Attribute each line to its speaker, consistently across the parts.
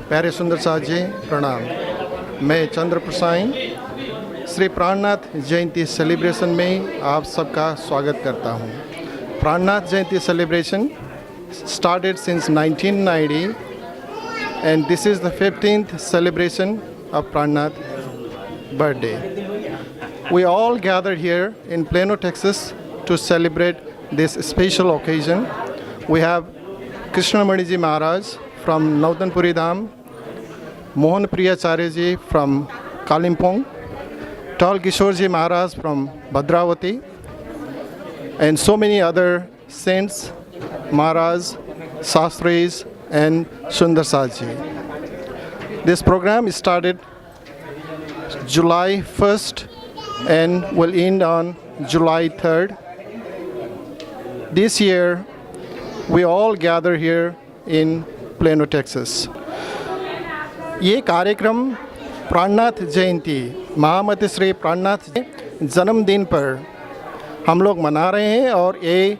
Speaker 1: प्यारे सुंदर साथ जी प्रणाम। मैं चंद्र प्रसाद श्री प्राणनाथ जयंती सेलिब्रेशन में आप सबका स्वागत करता हूँ। प्राणनाथ जयंती celebration started since 1990 and this is the 15th celebration of Prannath birthday. We all gathered here in Plano, Texas to celebrate this special occasion. We have Krishnamani Ji Maharaj from Nautanpuri Dham, Mohan Priyacharya Ji from Kalimpong, Tal Kishore Ji Maharaj from Bhadravati, and so many other saints, Maharaj, Shastris, and Sundar Sat Ji. This program started July 1st and will end on July 3rd. This year, we all gather here in Plano, Texas. ये कार्यक्रम प्राणनाथ जयंती महामती श्री प्राणनाथ जन्मदिन पर हम लोग मना रहे हैं और ये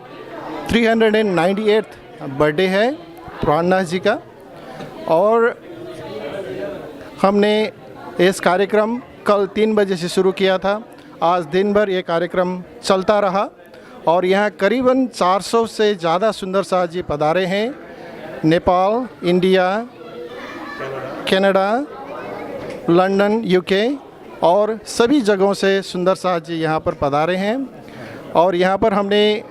Speaker 1: 398th बर्थडे है प्राणनाथ जी का। और हमने इस कार्यक्रम कल 3 बजे से शुरू किया था। आज दिन भर ये कार्यक्रम चलता रहा और यहाँ करीबन 400 से ज़्यादा सुंदर साथ जी पधारे हैं। Nepal, India, Canada, London, UK और सभी जगहों से सुंदर साथ जी यहाँ पर पधारे हैं। और यहाँ पर हमने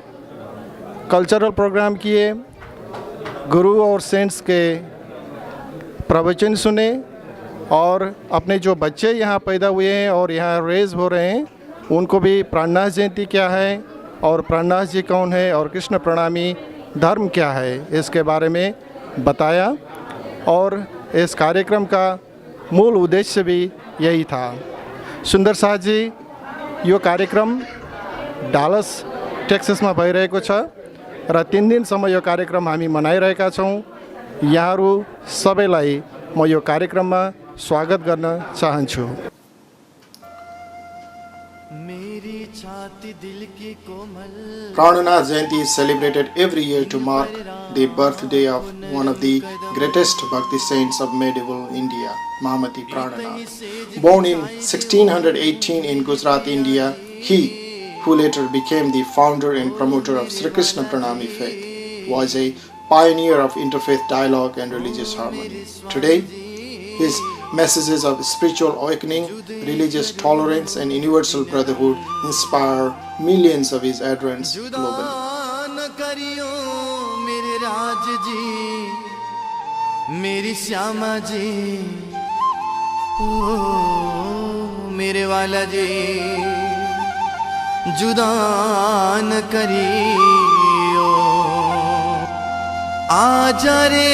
Speaker 1: कल्चरल प्रोग्राम किए, गुरु और सेंट्स के प्रवचन सुने और अपने जो बच्चे यहाँ पैदा हुए हैं और यहाँ रेज हो रहे हैं उनको भी प्राणनाथ जयंती क्या है और प्राणनाथ जी कौन है और कृष्ण प्रणामी धर्म क्या है इसके बारे में बताया। और इस कार्यक्रम का मूल उद्देश्य भी यही था। सुंदर साथ जी यो कार्यक्रम डालस टेक्ससमा भइरहेको छ र 3 दिनसम्म यो कार्यक्रम हामी मनाइरहेका छौँ। यहाँहरू सबैलाई म यो कार्यक्रममा स्वागत गर्न चाहन्छु। Prannath Jayanti is celebrated every year to mark the birthday of one of the greatest Bhakti saints of medieval India, Mahamati Prannath. Born in 1618 in Gujarat, India, he, who later became the founder and promoter of Sri Krishna Pranami faith, was a pioneer of interfaith dialogue and religious harmony. Today, his messages of spiritual awakening, religious tolerance and universal brotherhood inspire millions of his adherents globally. मेरी श्यामा जी, ओ मेरे वाला जी, जुदा न करियो, आजा रे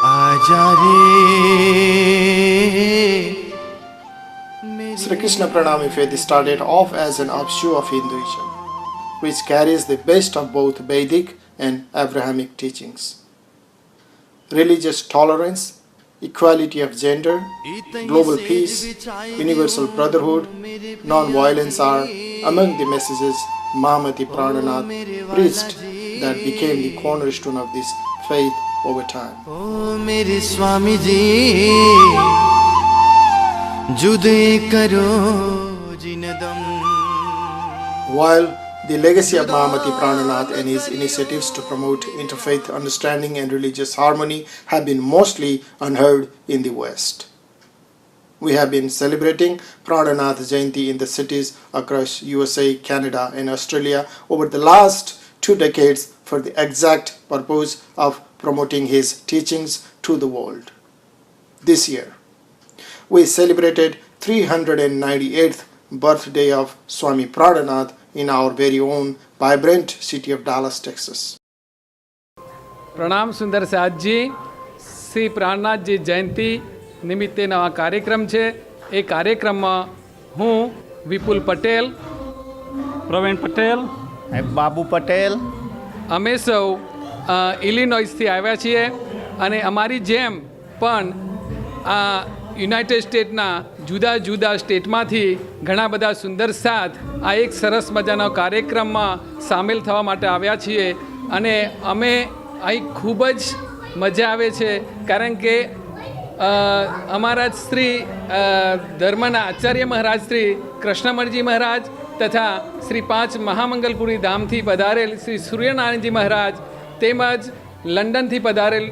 Speaker 1: आजा रे। Sri Krishna Pranami faith started off as an offshoot of Hinduism, which carries the best of both Vedic and Abrahamic teachings. Religious tolerance, equality of gender, global peace, universal brotherhood, non-violence are among the messages Mahamati Prannath preached that became the cornerstone of this faith over time. Oh, mere Swami ji, jude karo jinadam. While the legacy of Mahamati Prannath and his initiatives to promote interfaith understanding and religious harmony have been mostly unheard in the West. We have been celebrating Prannath Jayanti in the cities across USA, Canada and Australia over the last 2 decades for the exact purpose of promoting his teachings to the world. This year, we celebrated 398th birthday of Swami Prannath in our very own vibrant city of Dallas, Texas.
Speaker 2: प्रणाम सुंदर साथ जी। श्री प्राणनाथ जी जयंती निमित्तेનો આ કાર્યક્રમ છે। એ કાર્યક્રમમાં હું વિપુલ પટેલ,
Speaker 3: પ્રવીણ પટેલ, બાબુ પટેલ,
Speaker 2: અમે સૌ ઇલિનોઇસથી આવ્યા છીએ અને અમારી જેમ પણ આ યુનાઇટેડ સ્ટેટના જુદા જુદા સ્ટેટમાંથી ઘણા બધા સુંદર સાથ આ એક સરસ મજાનો કાર્યક્રમમાં સામેલ થવા માટે આવ્યા છીએ અને અમે અહીં ખૂબ જ મજા આવે છે, કારણ કે અમારા જ શ્રી ધર્મના આચાર્ય મહારાજ શ્રી કૃષ્ણમણજી મહારાજ તથા શ્રી 5 મહામંગલપુરી ધામથી પધારેલ શ્રી સૂર્યનારાયણજી મહારાજ તેમજ લંડનથી પધારેલ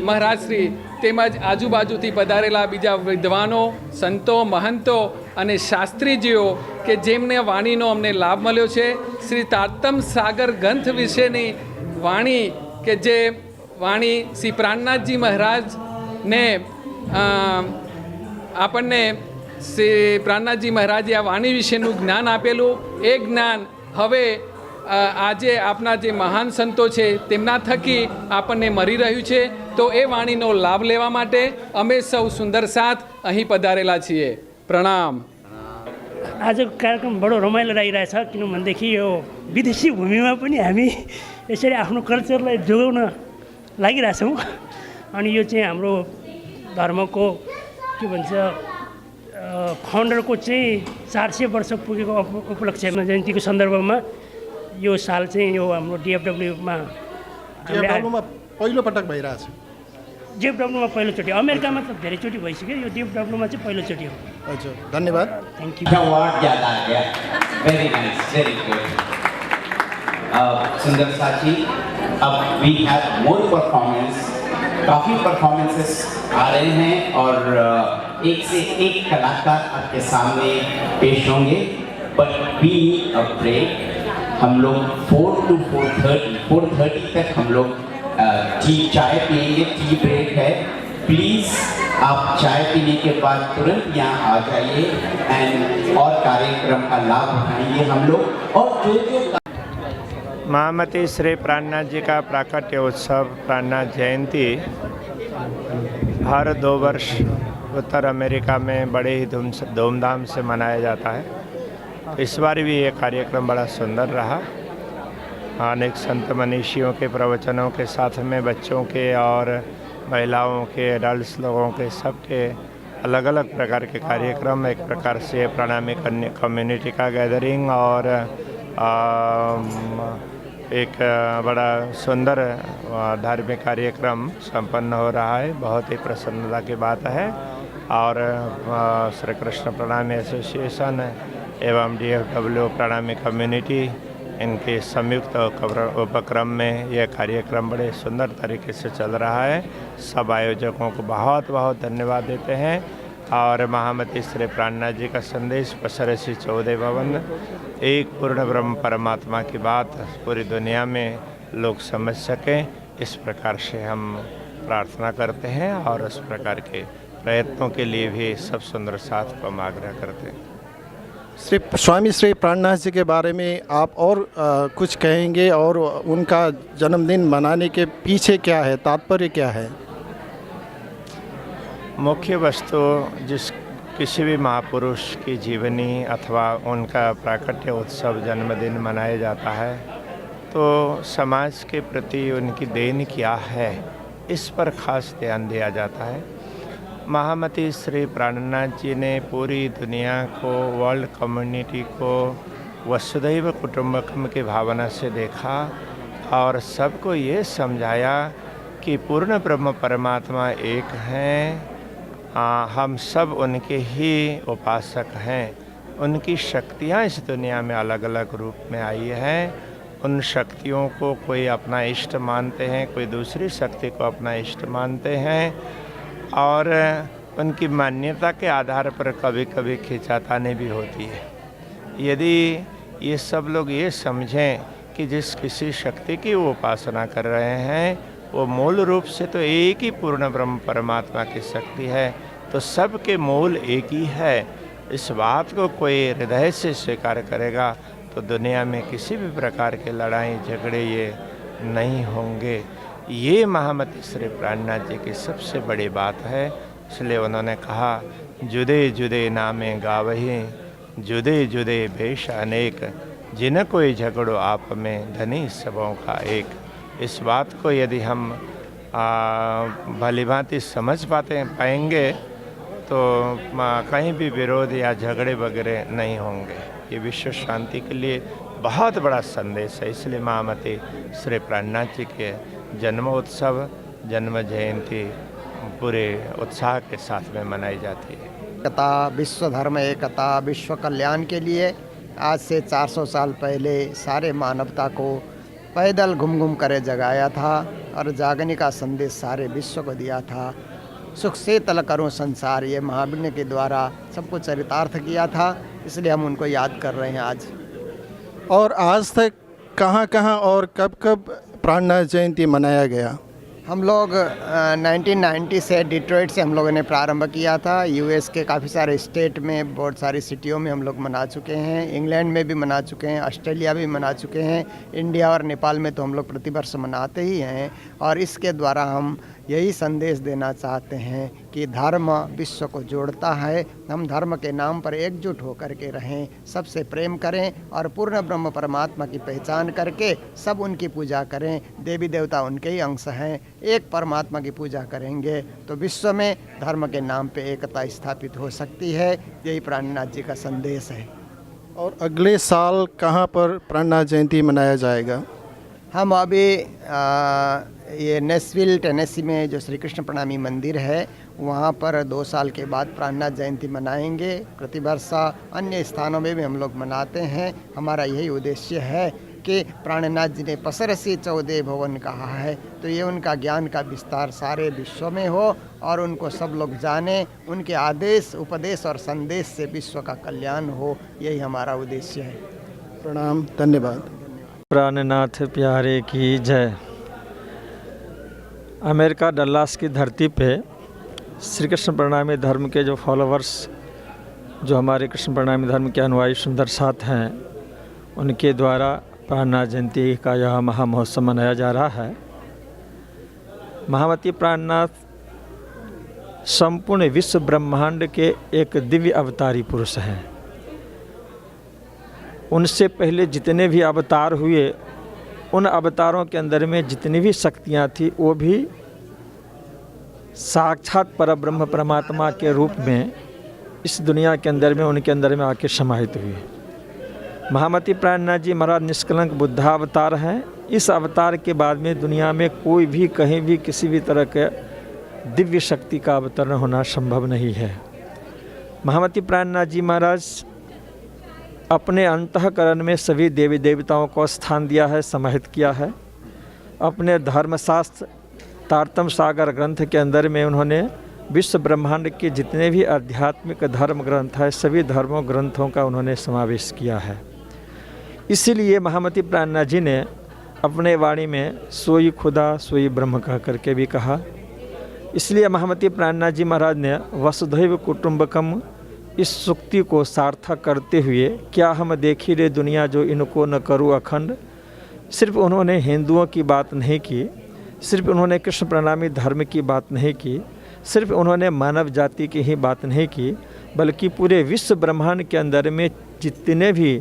Speaker 2: મહારાજ શ્રી તેમજ આજુબાજુથી પધારેલા બીજા વિદ્વાનો, સંતો, મહંતો અને શાસ્ત્રીજીઓ કે જેમને વાણીનો અમને લાભ મળ્યો છે. શ્રી તારતમ સાગર ગ્રંથ વિશેની વાણી કે જે વાણી શ્રી પ્રાણનાથજી મહારાજને આપણને શ્રી પ્રાણનાથજી મહારાજે આ વાણી વિશેનું જ્ઞાન આપેલું, એ જ્ઞાન હવે આજે આપણા જે મહાન સંતો છે તેમના થકી આપણને મળી રહ્યું છે. તો એ વાણીનો લાભ લેવા માટે અમે સૌ સુંદર સાથ અહીં પધારેલા છીએ. પ્રણામ.
Speaker 4: आजको कार्यक्रम बडो रमाइलो लागिरहेछ, किनभनेदेखि यो विदेशी भूमिमा पनि हामी यसरी आफ्नो कल्चरलाई जोगाउन लागिरहेछौँ. अनि यो चाहिँ हाम्रो धर्मको के भन्छ फाउन्डरको चाहिँ 400 वर्ष पुगेको उपलक्ष्यमा जयन्तीको सन्दर्भमा यो साल चाहिँ यो हाम्रो डिएफडब्ल्यूमा
Speaker 1: पहिलो पटक भइरहेछ.
Speaker 4: डिएफडब्ल्यूमा पहिलोचोटि, अमेरिकामा त धेरैचोटि भइसक्यो, यो डिएफडब्ल्यूमा चाहिँ पहिलोचोटि हो.
Speaker 1: हजुर, धन्यवाद.
Speaker 4: Thank you.
Speaker 5: अवार्ड याद आ गया. Very nice, very good. सुंदर साथी, अब वी हैव मोर परफॉर्मेंस. काफ़ी परफॉर्मेंसेस आ रहे हैं और एक से एक कलाकार आपके सामने पेश होंगे. But we need a break. हम लोग 4 to 4:30 तक हम लोग टी चाय पिएंगे. टी ब्रेक है. प्लीज़ आप चाय पीने के बाद तुरंत यहाँ आ जाइए एंड और कार्यक्रम का लाभ उठाएंगे हम लोग. और जो
Speaker 6: महामती श्री प्राणनाथ जी का प्राकट्य उत्सव प्राणनाथ जयंती हर 2 वर्ष उत्तर अमेरिका में बड़े ही धूमधाम से मनाया जाता है. इस बार भी ये कार्यक्रम बड़ा सुंदर रहा. अनेक संत मनीषियों के प्रवचनों के साथ में बच्चों के और महिलाओं के, एडल्ट्स लोगों के, सबके अलग अलग प्रकार के कार्यक्रम, एक प्रकार से प्रणामी कम्युनिटी का गैदरिंग और एक बड़ा सुंदर धार्मिक कार्यक्रम संपन्न हो रहा है. बहुत ही प्रसन्नता की बात है. और श्री कृष्ण प्रणामी एसोसिएशन एवं DFW प्रणामी कम्युनिटी इनके संयुक्त उपक्रम में यह कार्यक्रम बड़े सुंदर तरीके से चल रहा है. सब आयोजकों को बहुत बहुत धन्यवाद देते हैं. और महामती श्री प्राणनाथ जी का संदेश पसरसी 14 भवन, एक पूर्ण ब्रह्म परमात्मा की बात पूरी दुनिया में लोग समझ सकें, इस प्रकार से हम प्रार्थना करते हैं और उस प्रकार के प्रयत्नों के लिए भी सब सुंदर साथ को हम आग्रह करते हैं.
Speaker 1: स्वामी श्री प्राणनाथ जी के बारे में आप और कुछ कहेंगे और उनका जन्मदिन मनाने के पीछे क्या है, तात्पर्य क्या है?
Speaker 6: मुख्य वस्तु जिस किसी भी महापुरुष की जीवनी अथवा उनका प्राकट्य उत्सव जन्मदिन मनाया जाता है तो समाज के प्रति उनकी देन क्या है, इस पर खास ध्यान दिया जाता है. महामती श्री प्राणनाथ जी ने पूरी दुनिया को, वर्ल्ड कम्युनिटी को वसुधैव कुटुंबकम की भावना से देखा और सबको ये समझाया कि पूर्ण ब्रह्म परमात्मा एक हैं. हम सब उनके ही उपासक हैं. उनकी शक्तियाँ इस दुनिया में अलग अलग रूप में आई हैं. उन शक्तियों को कोई अपना इष्ट मानते हैं, कोई दूसरी शक्ति को अपना इष्ट मानते हैं. और उनकी मान्यता के आधार पर कभी कभी खींचातानी भी होती है. यदि ये सब लोग ये समझें कि जिस किसी शक्ति की वो उपासना कर रहे हैं वो मूल रूप से तो एक ही पूर्ण ब्रह्म परमात्मा की शक्ति है, तो सबके मूल एक ही है. इस बात को कोई हृदय से स्वीकार करेगा तो दुनिया में किसी भी प्रकार के लड़ाई झगड़े ये नहीं होंगे. ये महामती श्री प्राणनाथ जी की सबसे बड़ी बात है. इसलिए उन्होंने कहा, जुदे जुदे नामे गावही, जुदे जुदे भेष अनेक, जिन कोई झगड़ो आप में धनी सबों का एक. इस बात को यदि हम भली भांति समझ पाएंगे तो कहीं भी विरोध या झगड़े वगैरह नहीं होंगे. ये विश्व शांति के लिए बहुत बड़ा संदेश है. इसलिए महामती श्री प्राणनाथ जी के जन्मोत्सव जन्म जयंती पूरे उत्साह के साथ में मनाई जाती है।
Speaker 7: एकता, विश्व धर्म एकता, विश्व कल्याण के लिए आज से 400 साल पहले सारे मानवता को पैदल घूम घूम कर जगाया था और जागने का संदेश सारे विश्व को दिया था। सुख से तल करूं संसार, ये महावीर के द्वारा सबको चरितार्थ किया था, इसलिए हम उनको याद कर रहे हैं आज।
Speaker 1: और आज तक कहाँ कहाँ और कब कब प्राणनाथ जयंती मनाया गया?
Speaker 7: हम लोग 1990 से डिट्रॉइट से हम लोगों ने प्रारंभ किया था। यूएस के काफ़ी सारे स्टेट में, बहुत सारी सिटियों में हम लोग मना चुके हैं। इंग्लैंड में भी मना चुके हैं, ऑस्ट्रेलिया भी मना चुके हैं। इंडिया और नेपाल में तो हम लोग प्रतिवर्ष मनाते ही हैं। और इसके द्वारा हम यही संदेश देना चाहते हैं कि धर्म विश्व को जोड़ता है। हम धर्म के नाम पर एकजुट होकर के रहें, सबसे प्रेम करें और पूर्ण ब्रह्म परमात्मा की पहचान करके सब उनकी पूजा करें। देवी देवता उनके ही अंश हैं। एक परमात्मा की पूजा करेंगे तो विश्व में धर्म के नाम पे एकता स्थापित हो सकती है। यही प्राणनाथ जी का संदेश है।
Speaker 1: और अगले साल कहाँ पर प्राणनाथ जयंती मनाया जाएगा?
Speaker 7: हम अभी ये नेशविल टेनेसी में जो श्री कृष्ण प्रणामी मंदिर है, वहाँ पर 2 साल के बाद प्राणनाथ जयंती मनाएंगे। प्रतिवर्ष अन्य स्थानों में भी हम लोग मनाते हैं। हमारा यही उद्देश्य है कि प्राणनाथ जी ने पसरसी 14 भवन कहा है, तो ये उनका ज्ञान का विस्तार सारे विश्व में हो और उनको सब लोग जाने। उनके आदेश, उपदेश और संदेश से विश्व का कल्याण हो, यही हमारा उद्देश्य है।
Speaker 1: प्रणाम, धन्यवाद।
Speaker 8: प्राणनाथ प्यारे की जय। अमेरिका डल्लास की धरती पे श्री कृष्ण प्रणामी धर्म के जो फॉलोवर्स, जो हमारे कृष्ण प्रणामी धर्म के अनुयायी सुंदर साथ हैं, उनके द्वारा प्राणनाथ जयंती का यह महामहोत्सव मनाया जा रहा है। महामती प्राणनाथ संपूर्ण विश्व ब्रह्मांड के एक दिव्य अवतारी पुरुष हैं। उनसे पहले जितने भी अवतार हुए, उन अवतारों के अंदर में जितनी भी शक्तियाँ थी, वो भी साक्षात परब्रह्म परमात्मा के रूप में इस दुनिया के अंदर में, उनके अंदर में आके समाहित हुई। महामती प्राणनाथ जी महाराज निष्कलंक बुद्धावतार हैं। इस अवतार के बाद में दुनिया में कोई भी कहीं भी किसी भी तरह के दिव्य शक्ति का अवतरण होना संभव नहीं है। महामती प्राणनाथ जी महाराज अपने अंतःकरण में सभी देवी देवताओं को स्थान दिया है, समाहित किया है। अपने धर्मशास्त्र तारतम्य सागर ग्रंथ के अंदर में उन्होंने विश्व ब्रह्मांड के जितने भी आध्यात्मिक धर्म ग्रंथ है, सभी धर्मों ग्रंथों का उन्होंने समावेश किया है। इसीलिए महामती प्राणनाथ जी ने अपने वाणी में सोई खुदा सोई ब्रह्म कह करके भी कहा। इसलिए महामती प्राणनाथ जी महाराज ने वसुधैव कुटुंबकम इस सूक्ति को सार्थक करते हुए, क्या हम देखी रे दुनिया जो इनको न करूँ अखंड, सिर्फ उन्होंने हिंदुओं की बात नहीं की, सिर्फ उन्होंने कृष्ण प्रणामी धर्म की बात नहीं की, सिर्फ उन्होंने मानव जाति की ही बात नहीं की, बल्कि पूरे विश्व ब्रह्मांड के अंदर में जितने भी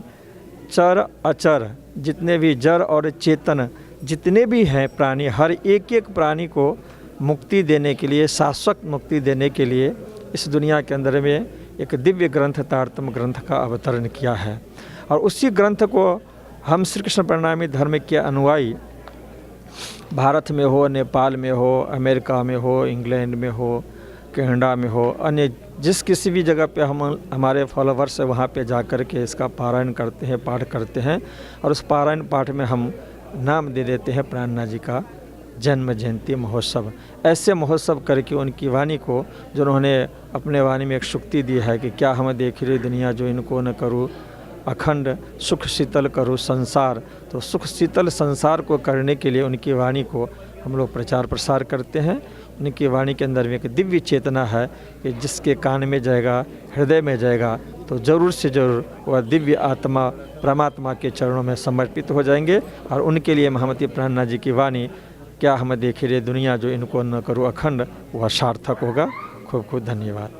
Speaker 8: चर अचर, जितने भी जड़ और चेतन, जितने भी हैं प्राणी, हर एक एक प्राणी को मुक्ति देने के लिए, शाश्वत मुक्ति देने के लिए इस दुनिया के अंदर में एक दिव्य ग्रंथ तारतम्य ग्रंथ का अवतरण किया है। और उसी ग्रंथ को हम श्री कृष्ण प्रणामी धर्म के अनुयायी भारत में हो, नेपाल में हो, अमेरिका में हो, इंग्लैंड में हो, कनाडा में हो, अन्य जिस किसी भी जगह पे हमारे फॉलोवर्स है, वहाँ पे जा कर के इसका पारायण करते हैं, पाठ करते हैं। और उस पारायण पाठ में हम नाम दे देते हैं प्राणनाथ जी का जन्म जयंती महोत्सव। ऐसे महोत्सव करके उनकी वाणी को, जो उन्होंने अपने वाणी में एक शुक्ति दी है कि क्या हम देख रही दुनिया जो इनको न करूँ अखंड, सुख शीतल करूँ संसार, तो सुख शीतल संसार को करने के लिए उनकी वाणी को हम लोग प्रचार प्रसार करते हैं। उनकी वाणी के अंदर में एक दिव्य चेतना है कि जिसके कान में जाएगा, हृदय में जाएगा, तो ज़रूर से ज़रूर वह दिव्य आत्मा परमात्मा के चरणों में समर्पित हो जाएंगे। और उनके लिए महामती प्राणनाथ जी की वाणी, क्या हम देखे रे दुनिया जो इनको न करूँ अखंड, वह सार्थक होगा। खूब खूब धन्यवाद।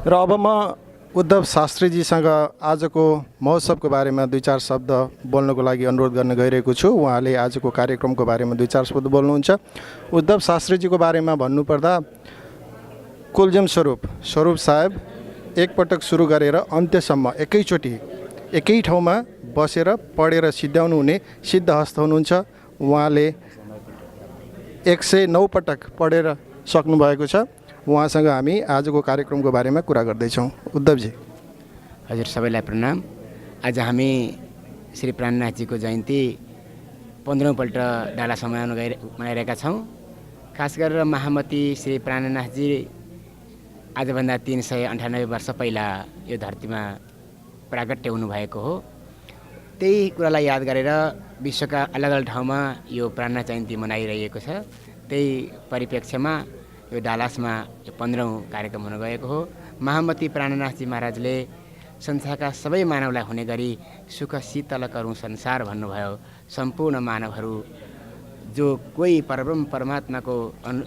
Speaker 1: र अब म उद्धव शास्त्रीजीसँग आजको महोत्सवको बारेमा 2-4 शब्द बोल्नको लागि अनुरोध गर्न गइरहेको छु। उहाँले आजको कार्यक्रमको बारेमा 2-4 शब्द बोल्नुहुन्छ। उद्धव शास्त्रीजीको बारेमा भन्नुपर्दा कुलजम स्वरूप साहेब एकपटक सुरु गरेर अन्त्यसम्म एकैचोटि एकै ठाउँमा बसेर पढेर सिद्ध्याउनु हुने सिद्धहस्त हुनुहुन्छ। उहाँले 109 पटक पढेर सक्नुभएको छ। उहाँसँग हामी आजको कार्यक्रमको बारेमा कुरा गर्दैछौँ। उद्धवजी।
Speaker 9: हजुर सबैलाई प्रणाम। आज हामी श्री प्राणनाथजीको जयन्ती 15औं पल्ट डालासम्म मनाइरहेका छौँ। खास गरेर महामती श्री प्राणनाथजी आजभन्दा 398 वर्ष पहिला यो धरतीमा प्राकट्य हुनुभएको हो। त्यही कुरालाई याद गरेर विश्वका अलग अलग ठाउँमा यो प्राणनाथ जयन्ती मनाइरहेको छ। त्यही परिप्रेक्ष्यमा यो डालासमा यो 15औं कार्यक्रम हुन गएको हो। महामती प्राणनाथजी महाराजले संसारका सबै मानवलाई हुने गरी सुख शीतल गरौँ संसार भन्नुभयो। सम्पूर्ण मानवहरू जो कोही परब्रह्म परमात्माको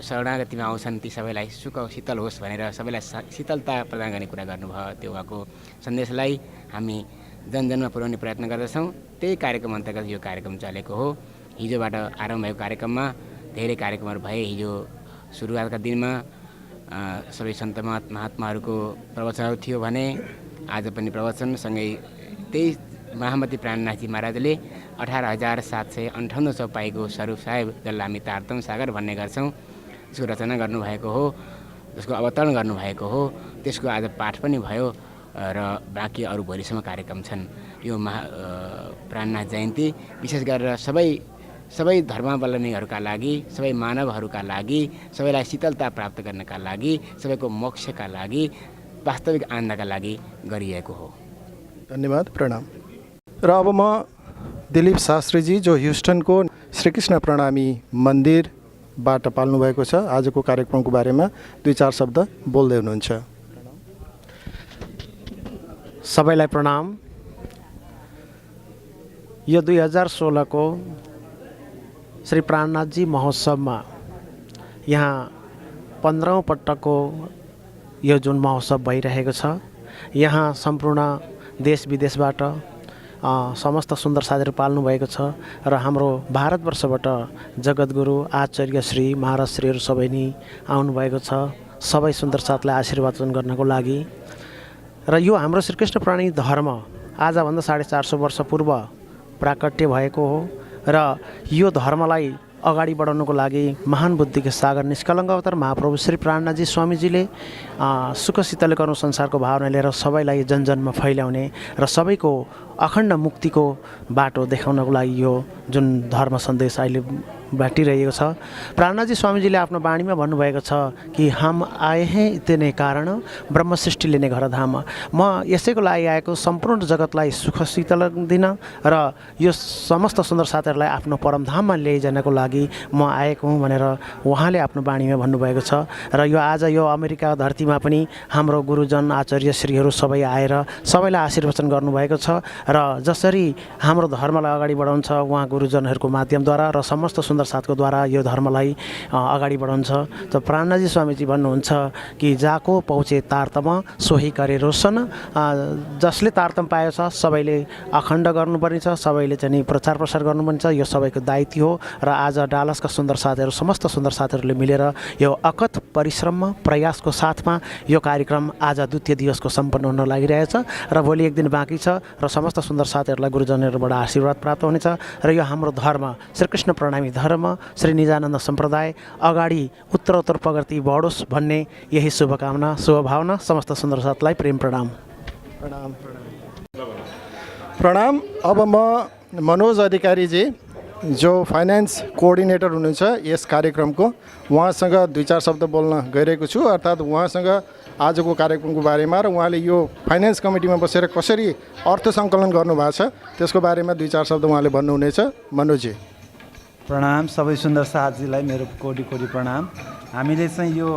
Speaker 9: शरणागतिमा आउँछन् ती सबैलाई सुख शीतल होस् भनेर सबैलाई शीतलता प्रदान गर्ने कुरा गर्नुभयो। त्यो उहाँको सन्देशलाई हामी जनजनमा पुर्याउने प्रयत्न गर्दछौँ। त्यही कार्यक्रम अन्तर्गत यो कार्यक्रम चलेको हो। हिजोबाट आरम्भ भएको कार्यक्रममा धेरै कार्यक्रमहरू भए। हिजो सुरुवातका दिनमा सबै सन्त महात्माहरूको प्रवचनहरू थियो भने आज पनि प्रवचनसँगै त्यही महामती प्राणनाथजी महाराजले 18,758 चौपाईको स्वरूप साहेब जसलाई हामी तारतम सागर भन्ने गर्छौँ, त्यसको रचना गर्नुभएको हो, त्यसको अवतरण गर्नुभएको हो। त्यसको आज पाठ पनि भयो र बाँकी अरू भोलिसम्म कार्यक्रम छन्। यो प्राणनाथ जयन्ती विशेष गरेर सबै धर्मावलम्बीहरूका लागि, सबै मानवहरूका लागि, सबैलाई शीतलता प्राप्त गर्नका लागि, सबैको मोक्षका लागि, वास्तविक आनन्दका लागि गरिएको हो।
Speaker 1: धन्यवाद, प्रणाम। र अब म दिलीप शास्त्रीजी जो ह्युस्टनको श्रीकृष्ण प्रणामी मन्दिरबाट पाल्नुभएको छ, आजको कार्यक्रमको बारेमा 2-4 शब्द बोल्दै हुनुहुन्छ।
Speaker 10: सबैलाई प्रणाम। यो 2016 को श्री प्राणनाथजी महोत्सवमा यहाँ 15औं पटकको यो जुन महोत्सव भइरहेको छ, यहाँ सम्पूर्ण देश विदेशबाट समस्त सुन्दर साथीहरू पाल्नु भएको छ र हाम्रो भारतवर्षबाट जगद्गुरु आचार्य श्री महाराज श्रीहरू सबै नै आउनुभएको छ सबै सुन्दर साथलाई आशीर्वाद गर्नको लागि। र यो हाम्रो श्रीकृष्ण प्राणी धर्म आजभन्दा 450 वर्ष पूर्व प्राकट्य भएको हो र यो धर्मलाई अगाडि बढाउनको लागि महान बुद्धिको सागर निष्कलङ्क अवतार महाप्रभु श्री प्राणनाथजी स्वामीजीले सुख शीतल गरौँ संसारको भावना लिएर सबैलाई जनजनमा फैल्याउने र सबैको अखण्ड मुक्तिको बाटो देखाउनको लागि यो जुन धर्म सन्देश अहिले बाटिरहेको छ। प्राणनाथजी स्वामीजीले आफ्नो बाणीमा भन्नुभएको छ कि हम आए हैं इतने कारण ब्रह्म सृष्टि लिने घर धाम। म यसैको लागि आएको सम्पूर्ण जगतलाई सुख शीतल दिन र यो समस्त सुन्दर साथीहरूलाई आफ्नो परमधाममा ल्याइजानको लागि म आएको हुँ भनेर उहाँले आफ्नो बाणीमा भन्नुभएको छ। र यो आज यो अमेरिका धरतीमा पनि हाम्रो गुरुजन आचार्य श्रीहरू सबै आएर सबैलाई आशीर्वचन गर्नुभएको छ र जसरी हाम्रो धर्मलाई अगाडि बढाउँछ उहाँ गुरुजनहरूको माध्यमद्वारा र समस्त सुन्दर साथको द्वारा यो धर्मलाई अगाडि बढाउँछ। त प्राणनाथजी स्वामीजी भन्नुहुन्छ कि जाको पहुँचे तारतम सोही करे रोशन। जसले तारतम पाएको छ सबैले अखण्ड गर्नुपर्ने छ, सबैले चाहिँ प्रचार प्रसार गर्नुपर्ने छ, यो सबैको दायित्व हो। र आज डालसका सुन्दर साथीहरू समस्त सुन्दर साथीहरूले मिलेर यो अकथ परिश्रममा प्रयासको साथमा यो कार्यक्रम आज द्वितीय दिवसको सम्पन्न हुन लागिरहेछ र भोलि एक दिन बाँकी छ र समस्त सुन्दर साथीहरूलाई गुरुजनहरूबाट आशीर्वाद प्राप्त हुनेछ र यो हाम्रो धर्म श्रीकृष्ण प्रणामी धर्म श्री निजानन्द सम्प्रदाय अगाडि उत्तरोत्तर प्रगति बढोस् भन्ने यही शुभकामना शुभभावना समस्त सुन्दर साथलाई प्रेम प्रणाम।
Speaker 1: प्रणाम प्रणाम। अब म मनोज अधिकारीजी जो फाइनेन्स कोअर्डिनेटर हुनुहुन्छ यस कार्यक्रमको, उहाँसँग 2-4 शब्द बोल्न गइरहेको छु। अर्थात् उहाँसँग आजको कार्यक्रमको बारेमा र उहाँले यो फाइनेन्स कमिटीमा बसेर कसरी अर्थ सङ्कलन गर्नुभएको छ त्यसको बारेमा 2-4 शब्द उहाँले भन्नुहुनेछ। मनोजी।
Speaker 11: प्रणाम। सबै सुन्दर साथीलाई मेरो कोटी कोटी प्रणाम। हामीले चाहिँ यो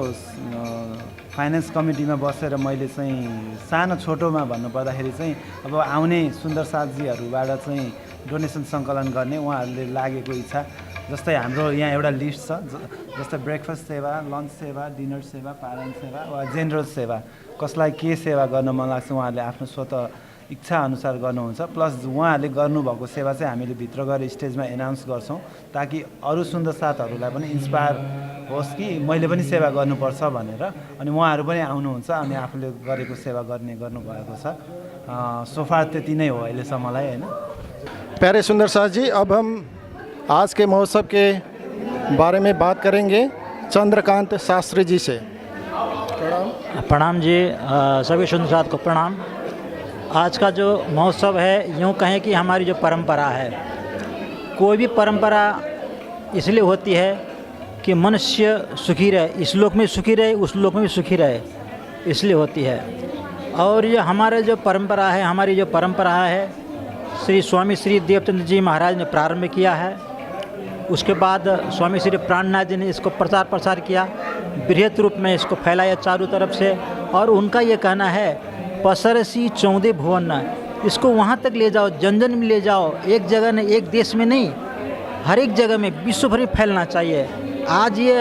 Speaker 11: फाइनेन्स कमिटीमा बसेर मैले चाहिँ सानो छोटोमा भन्नुपर्दाखेरि चाहिँ अब आउने सुन्दर साथीहरूबाट चाहिँ डोनेसन सङ्कलन गर्ने उहाँहरूले लागेको इच्छा। जस्तै हाम्रो यहाँ एउटा लिस्ट छ, जस्तै ब्रेकफास्ट सेवा, लन्च सेवा, डिनर सेवा, पारण सेवा वा जेनरल सेवा, कसलाई के सेवा गर्न मन लाग्छ उहाँहरूले आफ्नो स्वतः इच्छा अनुसार गर्नुहुन्छ। प्लस उहाँहरूले गर्नुभएको सेवा चाहिँ हामीले भित्र गएर स्टेजमा एनाउन्स गर्छौँ ताकि अरू सुन्दर साथहरूलाई पनि इन्सपायर होस् कि मैले पनि सेवा गर्नुपर्छ भनेर, अनि उहाँहरू पनि आउनुहुन्छ अनि आफूले गरेको सेवा गर्नुभएको छ। सोफार त्यति नै हो अहिलेसम्मलाई, होइन।
Speaker 1: प्यारे सुंदर साथ जी, अब हम आज के महोत्सव के बारे में बात करेंगे चंद्रकांत शास्त्री जी से।
Speaker 12: प्रणाम जी, सभी सुंदर साथ को प्रणाम। आज का जो महोत्सव है, यूँ कहें कि हमारी जो परंपरा है, कोई भी परंपरा इसलिए होती है कि मनुष्य सुखी रहे, इस लोक में सुखी रहे, उस लोक में भी सुखी रहे, इसलिए होती है। और ये हमारे जो परंपरा है, हमारी जो परंपरा है, श्री स्वामी श्री देवचंद्र जी महाराज ने प्रारंभ किया है। उसके बाद स्वामी श्री प्राणनाथ जी ने इसको प्रचार प्रसार किया, बृहत रूप में इसको फैलाया चारों तरफ से। और उनका ये कहना है, पसरसी 14 भुवन, इसको वहाँ तक ले जाओ, जन जन में ले जाओ, एक जगह नहीं, एक देश में नहीं, हर एक जगह में, विश्व भर में फैलना चाहिए। आज ये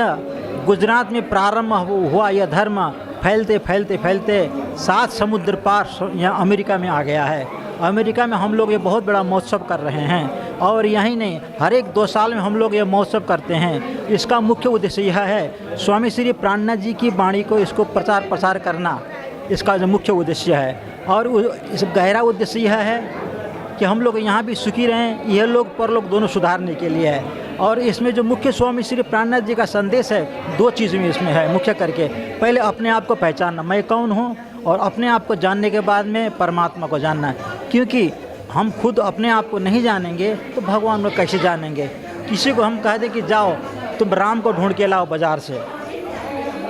Speaker 12: गुजरात में प्रारंभ हुआ यह धर्म फैलते फैलते फैलते 7 समुद्र पार यहाँ अमेरिका में आ गया है। अमेरिका में हम लोग ये बहुत बड़ा महोत्सव कर रहे हैं, और यही नहीं, हर एक 2 साल में हम लोग ये महोत्सव करते हैं। इसका मुख्य उद्देश्य यह है, स्वामी श्री प्राणनाथ जी की वाणी को इसको प्रचार प्रसार करना, इसका जो मुख्य उद्देश्य है। और इस गहरा उद्देश्य यह है कि हम लोग यहाँ भी सुखी रहें, यह लोग परलोक दोनों सुधारने के लिए है। और इसमें जो मुख्य स्वामी श्री प्राणनाथ जी का संदेश है, 2 चीज़ में इसमें है मुख्य करके। पहले अपने आप को पहचानना, मैं कौन हूँ, और अपने आप को जानने के बाद में परमात्मा को जानना है। क्योंकि हम खुद अपने आप को नहीं जानेंगे तो भगवान को कैसे जानेंगे। किसी को हम कह दें कि जाओ तुम राम को ढूंढ के लाओ बाज़ार से,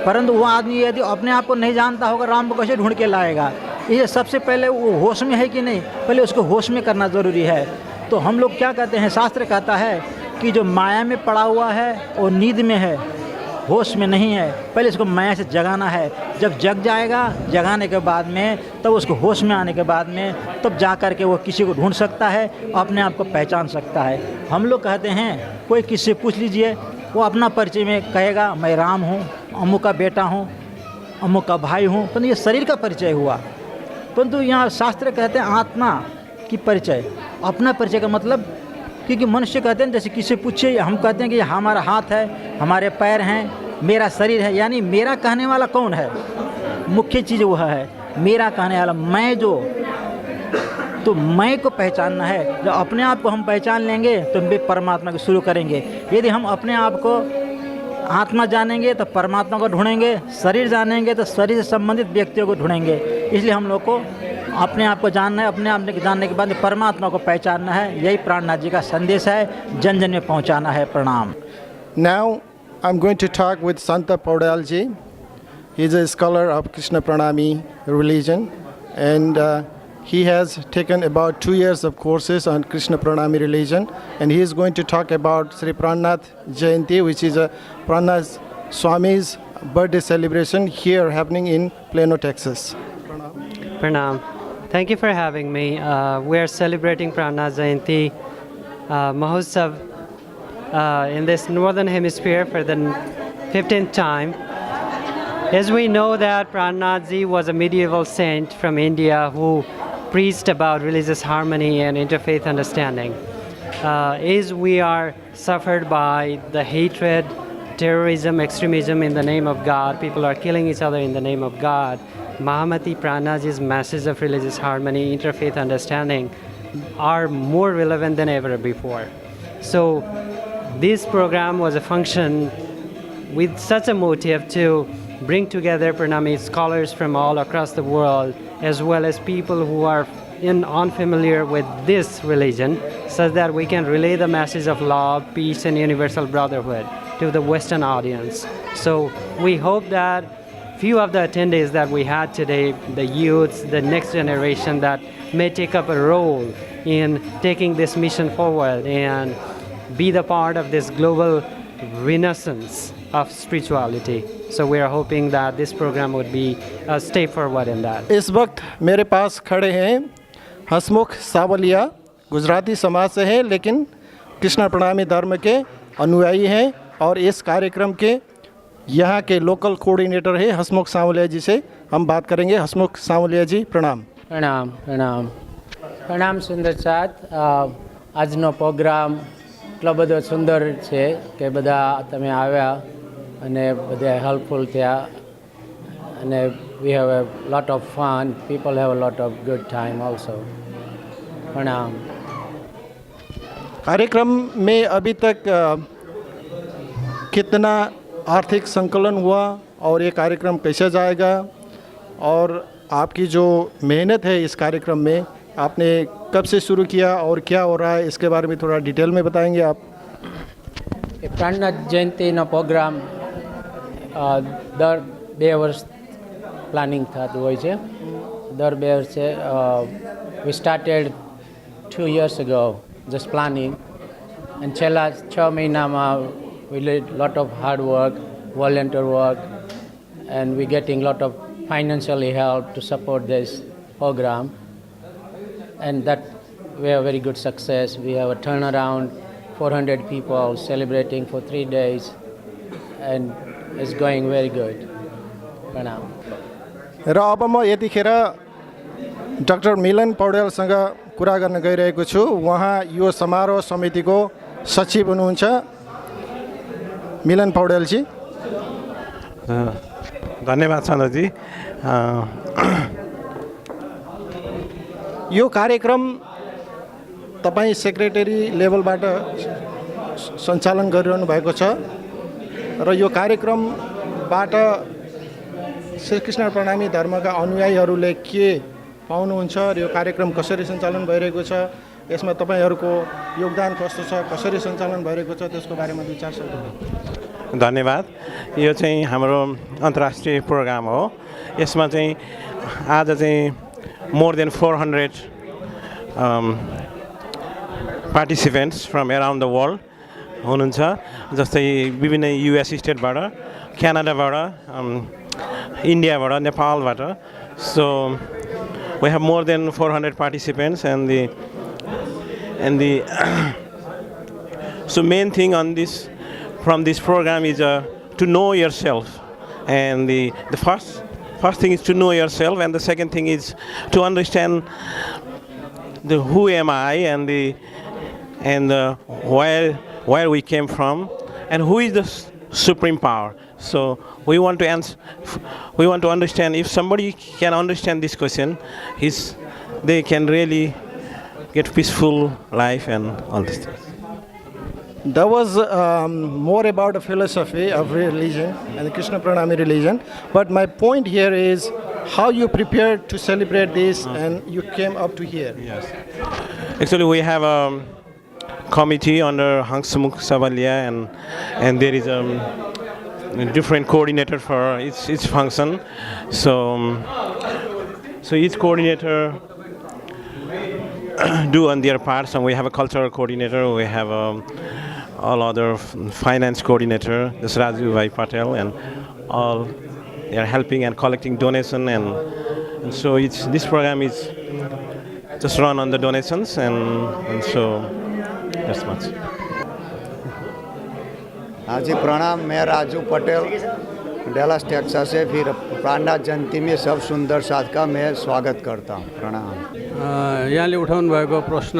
Speaker 12: परंतु वो आदमी यदि अपने आप को नहीं जानता होगा, राम को कैसे ढूंढ के लाएगा। ये सबसे पहले वो होश में है कि नहीं, पहले उसको होश में करना ज़रूरी है। तो हम लोग क्या कहते हैं, शास्त्र कहता है कि जो माया में पड़ा हुआ है वो नींद में है, होश में नहीं है। पहले इसको माया से जगाना है। जब जग जाएगा, जगाने के बाद में, तब उसको होश में आने के बाद में, तब जा कर के वो किसी को ढूंढ सकता है, अपने आप को पहचान सकता है। हम लोग कहते हैं, कोई किसी से पूछ लीजिए, वो अपना परिचय में कहेगा मैं राम हूँ, अमुक का बेटा हूँ, अमुक का भाई हूँ, परंतु ये शरीर का परिचय हुआ। परंतु यहाँ शास्त्र कहते हैं आत्मा की परिचय, अपना परिचय का मतलब, क्योंकि मनुष्य कहते हैं, जैसे किसी पूछे, हम कहते हैं कि हमारा हाथ है, हमारे पैर हैं, मेरा शरीर है, यानी मेरा कहने वाला कौन है, मुख्य चीज़ वह है मेरा कहने वाला, मैं जो। तो मैं को पहचानना है। जब अपने आप को हम पहचान लेंगे तो हम भी परमात्मा को शुरू करेंगे। यदि हम अपने आप को आत्मा जानेंगे तो परमात्मा को ढूंढेंगे, शरीर जानेंगे तो शरीर से संबंधित व्यक्तियों को ढूंढेंगे। इसलिए हम लोग को अपने आप को जानना है, अपने आप को जानने के बाद परमात्मा को पहचानना है। यही प्राणनाथ जी का संदेश है, जन जन में पहुंचाना है। प्रणाम।
Speaker 1: Now I'm going to talk with Santa Paudal ji. He is a scholar of Krishna Pranami religion, and he has taken about 2 years of courses on Krishna Pranami religion, and he is going to talk about Sri Prannath Jayanti, which is a Prannath Swami's birthday celebration here happening in Plano, Texas.
Speaker 13: Pranam. Thank you for having me. We are celebrating Prannath Jayanti Mahotsav in this northern hemisphere for the 15th time. As we know that Prannath Ji was a medieval saint from India who preached about religious harmony and interfaith understanding. As we are suffered by the hatred, terrorism, extremism in the name of God, people are killing each other in the name of God, Mahamati Prannath Ji's message of religious harmony, interfaith understanding are more relevant than ever before. So this program was a function with such a motive to bring together Pranami scholars from all across the world, as well as people who are unfamiliar with this religion, so that we can relay the message of love, peace, and universal brotherhood to the Western audience. So we hope that few of the attendees that we had today, the youths, the next generation that may take up a role in taking this mission forward and be the part of this global renaissance of spirituality. So we are hoping that this program would be a step forward in that.
Speaker 1: इस वक्त मेरे पास खड़े हैं हसमुख सावलिया, गुजराती समाज से हैं, लेकिन कृष्ण प्रणामी धर्म के अनुयायी हैं, और इस कार्यक्रम के यहाँ के लोकल कोऑर्डिनेटर है हसमुख सावलिया जी से हम बात करेंगे। हसमुख सावलिया जी, प्रणाम।
Speaker 14: प्रणाम प्रणाम प्रणाम સુંદર સાથ। આજનો પ્રોગ્રામ એટલો બધો સુંદર છે કે બધા તમે આવ્યા અને બધા હેલ્પફુલ થયા, અને we have a lot of fun, people have a lot of good time also. प्रणाम।
Speaker 1: कार्यक्रम में अभी तक कितना आर्थिक संकलन हुआ और ये कार्यक्रम कैसे जाएगा, और आपकी जो मेहनत है इस कार्यक्रम में, आपने कब से शुरू किया और क्या हो रहा है, इसके बारे में थोड़ा डिटेल में बताएंगे आप?
Speaker 14: प्राणनाथ जयंतीનો પ્રોગ્રામ દર 2 વર્ષ પ્લાનિંગ થતું હોય છે. દર 2 વર્ષે we started 2 years ago just planning, and છેલ્લા 6 મહિનામાં we did lot of hard work, volunteer work, and we getting lot of financially help to support this program, and that we have very good success. We have a turnaround, 400 people celebrating for 3 days, and it's going very good for now.
Speaker 1: र अब म यतिखेर doctor मिलन पौडेलसँग कुरा गर्न गइरहेको छु। उहाँ यो समारोह समितिको सचिव हुनुहुन्छ। मिलन पौडेलजी।
Speaker 6: धन्यवाद चन्द्रजी।
Speaker 1: यो कार्यक्रम तपाईँ सेक्रेटरी लेभलबाट सञ्चालन गरिरहनु भएको छ र यो कार्यक्रमबाट श्रीकृष्ण प्रणामी धर्मका अनुयायीहरूले के पाउनुहुन्छ र यो कार्यक्रम कसरी सञ्चालन भइरहेको छ, यसमा तपाईँहरूको योगदान कस्तो छ, कसरी सञ्चालन भइरहेको छ, त्यसको बारेमा 2-4 शब्द।
Speaker 6: धन्यवाद। यो चाहिँ हाम्रो अन्तर्राष्ट्रिय प्रोग्राम हो। यसमा चाहिँ आज चाहिँ more than 400 participants from around the world हुनुहुन्छ। जस्तै विभिन्न US स्टेटबाट, क्यानाडाबाट, इन्डियाबाट, नेपालबाट। सो we have more than 400 participants, and the so main thing on this from this program is to know yourself, and the first thing is to know yourself, and the second thing is to understand the who am I, and where we came from, and who is the supreme power. So we want to understand, if somebody can understand this question, they can really get peaceful life and all these things.
Speaker 1: That was more about the philosophy of religion and the Krishna Pranami religion. But my point here is how you prepared to celebrate this and you came up to here.
Speaker 6: Yes. Actually, we have a committee under Hangsamukh Sabalia, and there is a different coordinator for each function. So each coordinator do on their parts, and we have a cultural coordinator, we have all other finance coordinator, this Raju Bhai Patel, and all they are helping and collecting donation, and so this program is just run on the donations, and so that's much.
Speaker 7: हाँ जी प्रणाम। मैं Raju Patel Dallas Texas से। फिर प्राणनाथ जयंती में सब सुंदर साथ का मैं स्वागत करता हूँ। प्रणाम।
Speaker 15: यहाँले उठाउनु भएको प्रश्न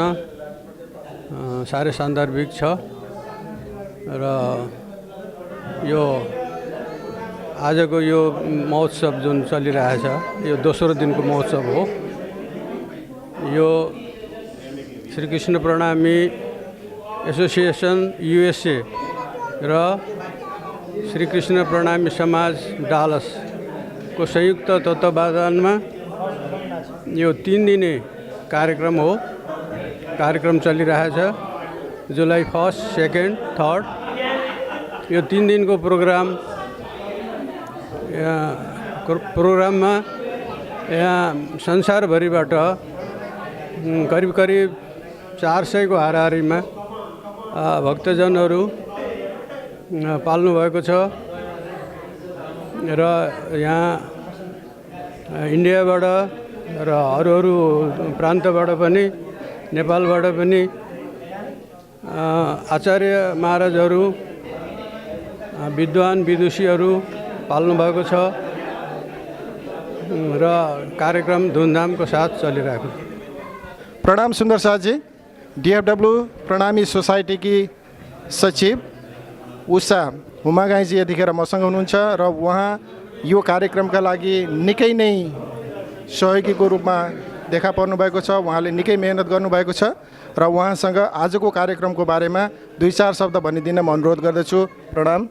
Speaker 15: साह्रै सान्दर्भिक छ र यो आजको यो महोत्सव जुन चलिरहेछ यो दोस्रो दिनको महोत्सव हो। यो श्रीकृष्ण प्रणामी एसोसिएसन USA र श्रीकृष्ण प्रणामी समाज डालसको संयुक्त तत्त्वावधानमा यो 3 दिने कार्यक्रम हो। कार्यक्रम चलिरहेछ जुलाई 1, 2, 3। यो 3 दिनको प्रोग्राममा यहाँ संसारभरिबाट करिब 400 को हाराहारीमा भक्तजनहरू पाल्नु भएको छ र यहाँ इन्डियाबाट र अरू प्रान्तबाट पनि, नेपालबाट पनि आचार्य महाराजहरू, विद्वान विदुषीहरू पाल्नु भएको छ र कार्यक्रम धुमधामको साथ चलिरहेको छ।
Speaker 1: प्रणाम सुन्दर साथ जी। DFW प्रणामी सोसाइटी की सचिव उषा हुमागाईजी यतिखेर मसँग हुनुहुन्छ र उहाँ यो कार्यक्रमका लागि निकै नै सहयोगीको रूपमा देखा पर्नु भएको छ। उहाँले निकै मेहनत गर्नुभएको छ र उहाँसँग आजको कार्यक्रमको बारेमा 2-4 शब्द भनिदिन म अनुरोध गर्दछु। प्रणाम।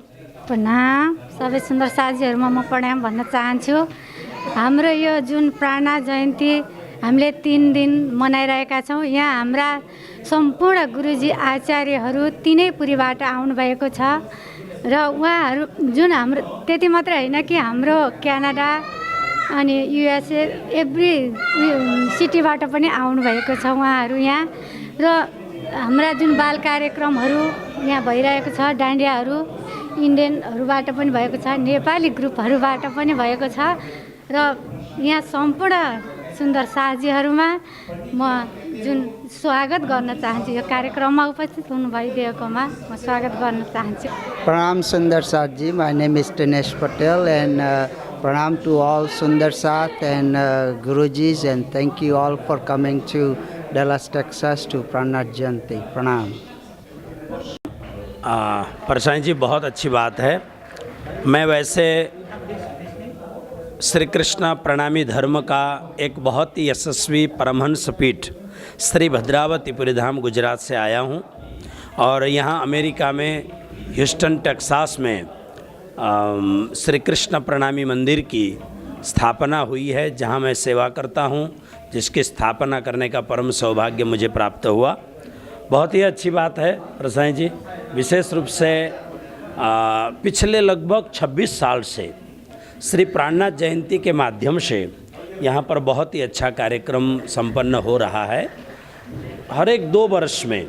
Speaker 16: प्रणाम सबै सुन्दर साथीहरूमा म प्रणाम भन्न चाहन्छु। हाम्रो यो जुन प्राणनाथ जयन्ती हामीले 3 दिन मनाइरहेका छौँ। यहाँ हाम्रा सम्पूर्ण गुरुजी आचार्यहरू तिनै पुरीबाट आउनुभएको छ र उहाँहरू जुन हाम्रो त्यति मात्रै होइन कि हाम्रो क्यानाडा अनि युएसए एभ्री सिटीबाट पनि आउनुभएको छ उहाँहरू यहाँ। र हाम्रा जुन बाल कार्यक्रमहरू यहाँ भइरहेको छ, डान्डियाहरू इन्डियनहरूबाट पनि भएको छ, नेपाली ग्रुपहरूबाट पनि भएको छ र यहाँ सम्पूर्ण सुन्दर साथीहरूमा म जुन स्वागत गर्न चाहन्छु, यो कार्यक्रममा उपस्थित हुनु भइदिएकोमा म स्वागत गर्न चाहन्छु।
Speaker 17: Pranam Sundar Saath ji, my name is Dinesh Patel and pranam to all Sundar Saath and Gurujis and thank you all for coming to Dallas, Texas to Pranath Jayanti. Pranam.
Speaker 18: Parsai जी बहुत अच्छी बात है। मैं वैसे श्री कृष्ण प्रणामी धर्म का एक बहुत ही यशस्वी परमहंस पीठ श्री भद्रावतीपुरी धाम गुजरात से आया हूँ और यहाँ अमेरिका में ह्यूस्टन टेक्सास में श्री कृष्ण प्रणामी मंदिर की स्थापना हुई है, जहाँ मैं सेवा करता हूँ, जिसकी स्थापना करने का परम सौभाग्य मुझे प्राप्त हुआ। बहुत ही अच्छी बात है प्रसाई जी। विशेष रूप से पिछले लगभग 26 साल से श्री प्राणनाथ जयंती के माध्यम से यहाँ पर बहुत ही अच्छा कार्यक्रम संपन्न हो रहा है। हर एक 2 वर्ष में,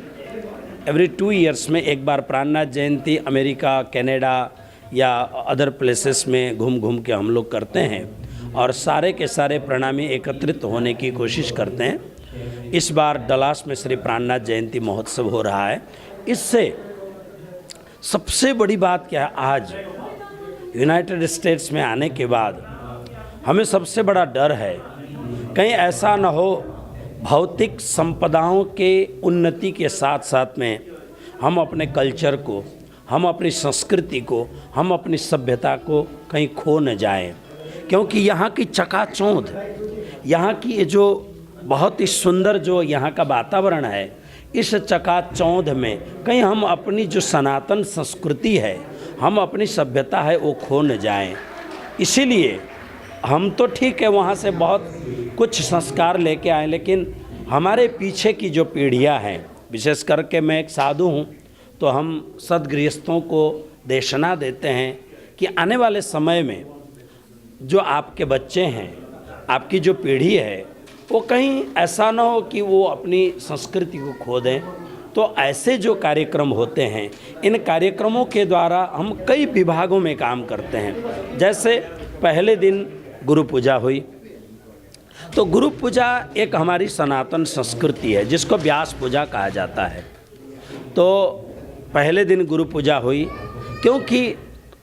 Speaker 18: एवरी 2 ईयर्स में एक बार प्राणनाथ जयंती अमेरिका, कनाडा या अदर प्लेसेस में घूम घूम के हम लोग करते हैं और सारे के सारे प्रणामी एकत्रित होने की कोशिश करते हैं। इस बार डलास में श्री प्राणनाथ जयंती महोत्सव हो रहा है। इससे सबसे बड़ी बात क्या है, आज यूनाइटेड स्टेट्स में आने के बाद हमें सबसे बड़ा डर है कहीं ऐसा न हो भौतिक संपदाओं के उन्नति के साथ साथ में हम अपने कल्चर को, हम अपनी संस्कृति को, हम अपनी सभ्यता को कहीं खो न जाएं। क्योंकि यहाँ की चकाचौंध, यहाँ की ये जो बहुत ही सुंदर जो यहाँ का वातावरण है, इस चकाचौंध में कहीं हम अपनी जो सनातन संस्कृति है, हम अपनी सभ्यता है, वो खो न जाएं। इसीलिए हम तो ठीक है वहाँ से बहुत कुछ संस्कार लेके आए, लेकिन हमारे पीछे की जो पीढ़ियाँ हैं, विशेष करके मैं एक साधु हूँ, तो हम सद्गृहस्थों को देशना देते हैं कि आने वाले समय में जो आपके बच्चे हैं, आपकी जो पीढ़ी है, वो कहीं ऐसा ना हो कि वो अपनी संस्कृति को खो दें। तो ऐसे जो कार्यक्रम होते हैं, इन कार्यक्रमों के द्वारा हम कई विभागों में काम करते हैं। जैसे पहले दिन गुरु पूजा हुई, तो गुरु पूजा एक हमारी सनातन संस्कृति है जिसको व्यास पूजा कहा जाता है। तो पहले दिन गुरु पूजा हुई, क्योंकि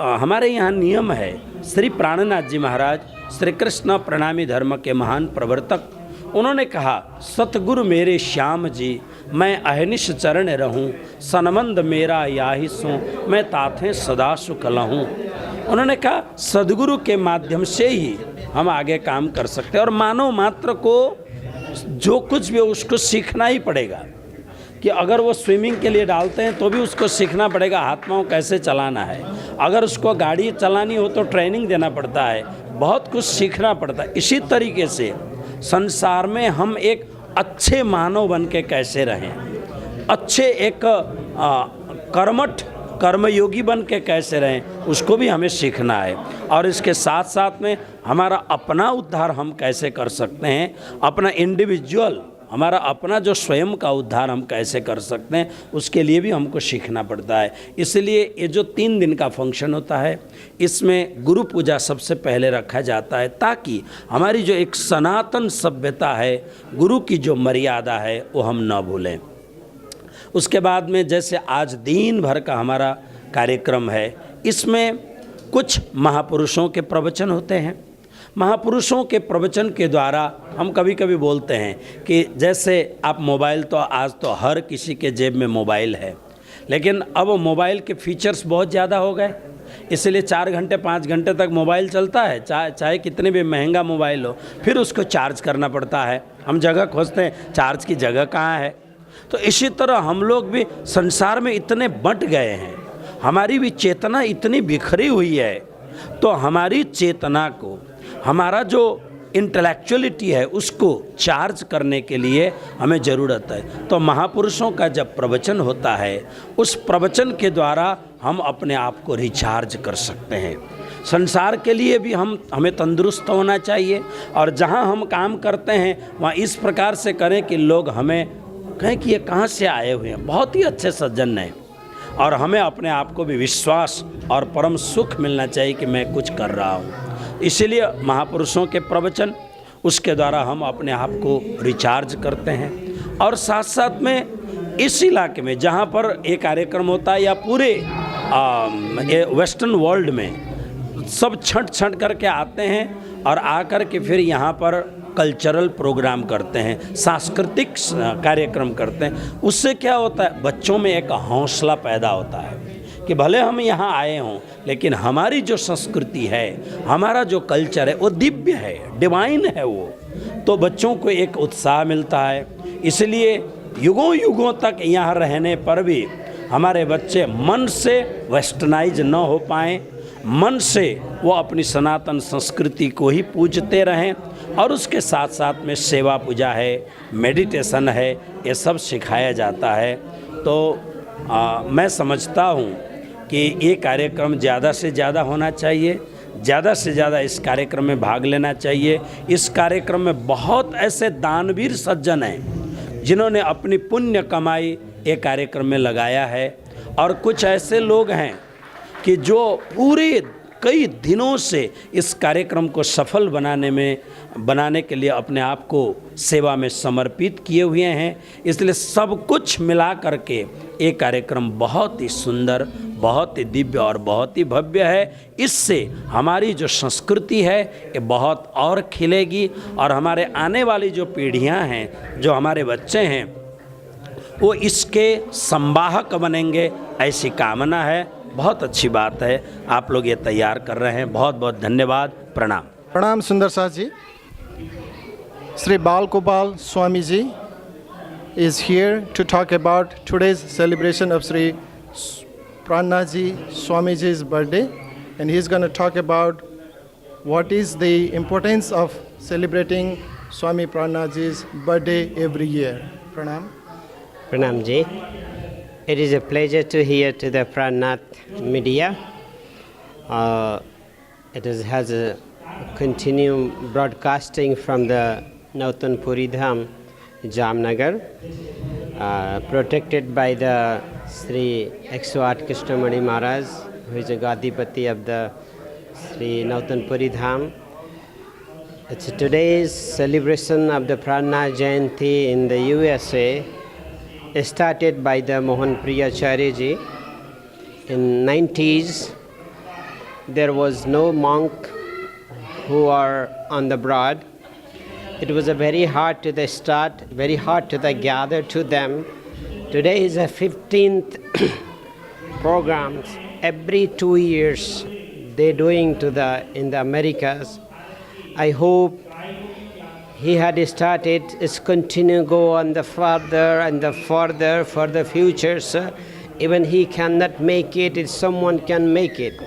Speaker 18: हमारे यहाँ नियम है, श्री प्राणनाथ जी महाराज श्री कृष्ण प्रणामी धर्म के महान प्रवर्तक, उन्होंने कहा, सतगुरु मेरे श्याम जी मैं अहनिश चरण रहूं, सनमंद मेरा याही सो मैं ताथे सदा सुख लहूं। उन्होंने कहा सदगुरु के माध्यम से ही हम आगे काम कर सकते हैं और मानव मात्र को जो कुछ भी उसको सीखना ही पड़ेगा। कि अगर वो स्विमिंग के लिए डालते हैं तो भी उसको सीखना पड़ेगा हाथ पाँव कैसे चलाना है। अगर उसको गाड़ी चलानी हो तो ट्रेनिंग देना पड़ता है, बहुत कुछ सीखना पड़ता है। इसी तरीके से संसार में हम एक अच्छे मानव बन के कैसे रहें, अच्छे एक कर्मठ कर्मयोगी बन के कैसे रहें, उसको भी हमें सीखना है। और इसके साथ साथ में हमारा अपना उद्धार हम कैसे कर सकते हैं, अपना इंडिविजुअल, हमारा अपना जो स्वयं का उद्धार हम कैसे कर सकते हैं, उसके लिए भी हमको सीखना पड़ता है। इसलिए ये जो 3 दिन का फंक्शन होता है, इसमें गुरु पूजा सबसे पहले रखा जाता है, ताकि हमारी जो एक सनातन सभ्यता है, गुरु की जो मर्यादा है, वो हम न भूलें। उसके बाद में जैसे आज दिन भर का हमारा कार्यक्रम है, इसमें कुछ महापुरुषों के प्रवचन होते हैं। महापुरुषों के प्रवचन के द्वारा हम कभी कभी बोलते हैं कि जैसे आप मोबाइल, तो आज तो हर किसी के जेब में मोबाइल है, लेकिन अब मोबाइल के फीचर्स बहुत ज़्यादा हो गए, इसलिए 4 घंटे 5 घंटे तक मोबाइल चलता है, चाहे कितने भी महंगा मोबाइल हो, फिर उसको चार्ज करना पड़ता है। हम जगह खोजते हैं, चार्ज की जगह कहाँ है। तो इसी तरह हम लोग भी संसार में इतने बंट गए हैं, हमारी भी चेतना इतनी बिखरी हुई है, तो हमारी चेतना को, हमारा जो इंटेलेक्चुअलिटी है उसको चार्ज करने के लिए हमें ज़रूरत है। तो महापुरुषों का जब प्रवचन होता है, उस प्रवचन के द्वारा हम अपने आप को रिचार्ज कर सकते हैं। संसार के लिए भी हमें तंदुरुस्त होना चाहिए, और जहाँ हम काम करते हैं वहाँ इस प्रकार से करें कि लोग हमें कहें कि ये कहाँ से आए हुए हैं, बहुत ही अच्छे सज्जन हैं, और हमें अपने आप को भी विश्वास और परम सुख मिलना चाहिए कि मैं कुछ कर रहा हूँ। इसीलिए महापुरुषों के प्रवचन, उसके द्वारा हम अपने आप को रिचार्ज करते हैं। और साथ साथ में इस इलाके में जहाँ पर ये कार्यक्रम होता है, या पूरे वेस्टर्न वर्ल्ड में सब छंट करके आते हैं, और आकर के फिर यहाँ पर कल्चरल प्रोग्राम करते हैं, सांस्कृतिक कार्यक्रम करते हैं। उससे क्या होता है, बच्चों में एक हौसला पैदा होता है कि भले हम यहाँ आए हों, लेकिन हमारी जो संस्कृति है, हमारा जो कल्चर है, वो दिव्य है, डिवाइन है वो। तो बच्चों को एक उत्साह मिलता है। इसलिए युगों युगों तक यहाँ रहने पर भी हमारे बच्चे मन से वेस्टर्नाइज न हो पाएँ, मन से वो अपनी सनातन संस्कृति को ही पूजते रहें, और उसके साथ साथ में सेवा पूजा है, मेडिटेशन है, ये सब सिखाया जाता है। तो मैं समझता हूँ कि ये कार्यक्रम ज़्यादा से ज़्यादा होना चाहिए, ज़्यादा से ज़्यादा इस कार्यक्रम में भाग लेना चाहिए। इस कार्यक्रम में बहुत ऐसे दानवीर सज्जन हैं जिन्होंने अपनी पुण्य कमाई ये कार्यक्रम में लगाया है, और कुछ ऐसे लोग हैं कि जो पूरे कई दिनों से इस कार्यक्रम को सफल बनाने के लिए अपने आप को सेवा में समर्पित किए हुए हैं। इसलिए सब कुछ मिला करके ये कार्यक्रम बहुत ही सुंदर, बहुत ही दिव्य और बहुत ही भव्य है। इससे हमारी जो संस्कृति है ये बहुत और खिलेगी, और हमारे आने वाली जो पीढ़ियां हैं, जो हमारे बच्चे हैं, वो इसके संवाहक बनेंगे, ऐसी कामना है। बहुत अच्छी बात है, आप लोग ये तैयार कर रहे हैं, बहुत बहुत धन्यवाद। प्रणाम।
Speaker 1: प्रणाम सुंदर साथ जी। Sri Bal Gopal Swami ji is here to talk about today's celebration of Sri Prannath ji Swami ji's birthday, and he is going to talk about what is the importance of celebrating Swami Prannath ji's birthday every year. Pranam.
Speaker 19: Pranam ji. It is a pleasure to hear to the Prannath media. Has a continue broadcasting from the Nautanpuri Dham, Jamnagar, protected by the Sri Exoat Krishnamani Maharaj, who is a Gadipati of the Sri Nautanpuri Dham. It's today's celebration of the Prannath Jayanti in the USA, started by the Mohan Priyacharya ji. In 90s, there was no monk who are on the broad. It was a very hard to the start, very hard to the gather to them. Today is the 15th programs. Every 2 years they doing in the Americas. I hope he had started is continue go on the further and the further for the futures. Even he cannot make it, if someone can make it,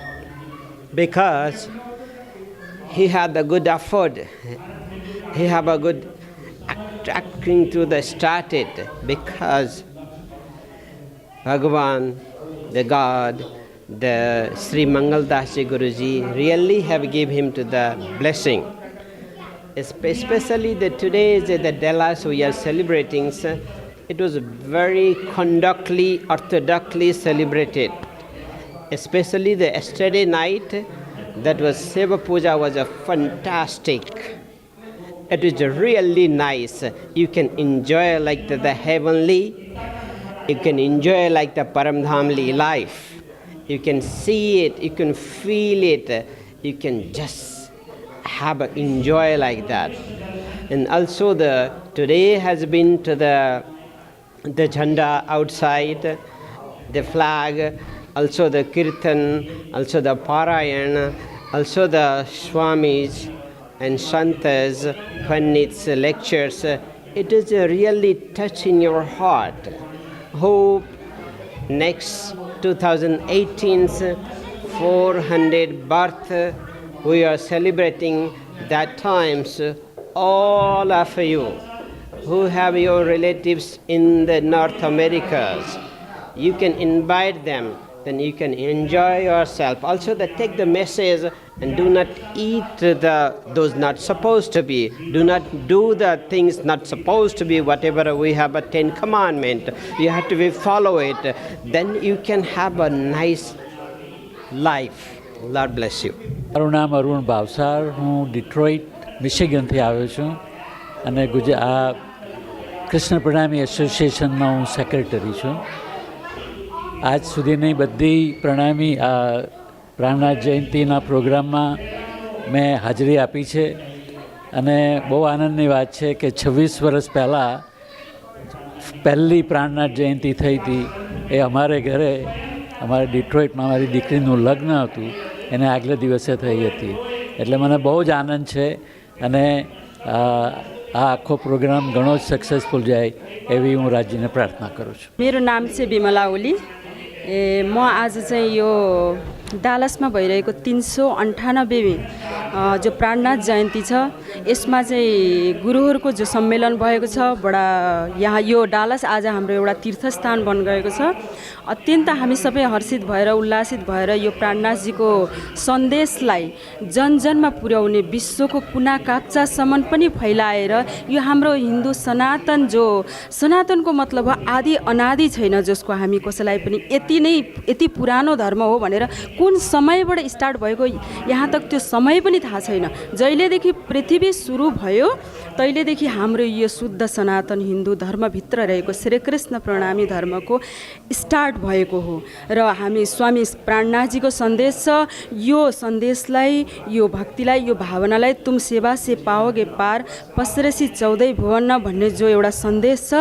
Speaker 19: because he had a good effort. He have a good attracting to the started, because Bhagavan, the God, the Sri Mangal Das Ji Guruji really have give him to the blessing. Especially today is the Dallas we are celebrating. It was very conductly, orthodoxly celebrated. Especially the yesterday night, that was Seva Puja was a fantastic. It is really nice. You can enjoy like the heavenly. You can enjoy like the Paramdhamli life. You can see it. You can feel it. You can just have a enjoy like that. And also today has been to the jhanda outside, the flag, also the kirtan, also the parayan, also the swamis and santas, pandits, lectures. It is really touching your heart. Hope next 2018's 400 birth we are celebrating. That times all of you who have your relatives in the North Americas, you can invite them, then you can enjoy yourself. Also, take the message and do not eat those not supposed to be. Do not do the things not supposed to be. Whatever we have a 10 commandment, you have to follow it. Then you can have a nice life. Lord bless you.
Speaker 20: મારું નામ અરુણ ભાવસાર, હું Detroit મિશિગનથી આવ્યો છું અને કૃષ્ણ પ્રણામી એસોસિએશનમાં હું secretary છું. આજ સુધીની બધી પ્રણામી પ્રાણનાથ જયંતિના પ્રોગ્રામમાં મેં હાજરી આપી છે અને બહુ આનંદની વાત છે કે 26 વર્ષ પહેલાં પહેલી પ્રાણનાથ જયંતિ થઈ હતી એ અમારે ઘરે અમારે ડિટ્રોઇટમાં મારી દીકરીનું લગ્ન હતું એને આગલે દિવસે થઈ હતી. એટલે મને બહુ જ આનંદ છે અને આ આખો પ્રોગ્રામ ઘણો જ સક્સેસફુલ જાય એવી હું રાજ્યને પ્રાર્થના કરું છું.
Speaker 21: मेरो नाम चाहिँ बिमला ओली. म आज चाहिँ यो डालसमा भइरहेको 398 जो प्राणनाथ जयन्ती छ यसमा चाहिँ गुरुहरूको जो सम्मेलन भएको छ बडा यहाँ यो डालस आज हाम्रो एउटा तीर्थस्थान बन गएको छ. अत्यन्त हामी सबै हर्षित भएर उल्लासित भएर यो प्राणनाथजीको सन्देशलाई जनजनमा पुर्याउने विश्वको कुना काप्चासम्म पनि फैलाएर यो हाम्रो हिन्दू सनातन जो सनातनको मतलब हो आदि अनादि छैन जसको हामी कसैलाई पनि यति पुरानो धर्म हो भनेर कुन समयबाट स्टार्ट भएको यहाँ तक त्यो समय पनि थाहा छैन. जहिलेदेखि पृथ्वी सुरु भयो तहिलेदेखि हाम्रो यो शुद्ध सनातन हिन्दू धर्मभित्र रहेको श्रीकृष्ण प्रणामी धर्मको स्टार्ट भएको हो र हामी स्वामी प्राणनाथजीको सन्देश छ. यो सन्देशलाई यो भक्तिलाई यो भावनालाई तुम सेवा से पाओगे पार पसरसी 14 भुवन भन्ने जो एउटा सन्देश छ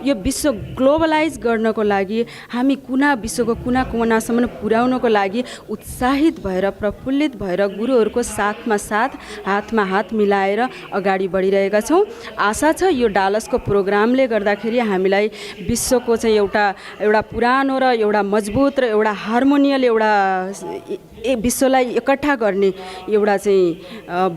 Speaker 21: यो विश्व ग्लोबलाइज गर्नको लागि हामी विश्वको कुना कुनासम्म पुर्याउनको लागि उत्साहित भएर प्रफुल्लित भएर गुरुहरूको साथमा साथ हातमा हात मिलाएर अगाडि बढिरहेका छौँ. आशा छ यो डालसको प्रोग्रामले गर्दाखेरि हामीलाई विश्वको चाहिँ एउटा पुरानो र एउटा मजबुत र एउटा हार्मोनियल एउटा विश्वलाई एकट्ठा गर्ने एउटा चाहिँ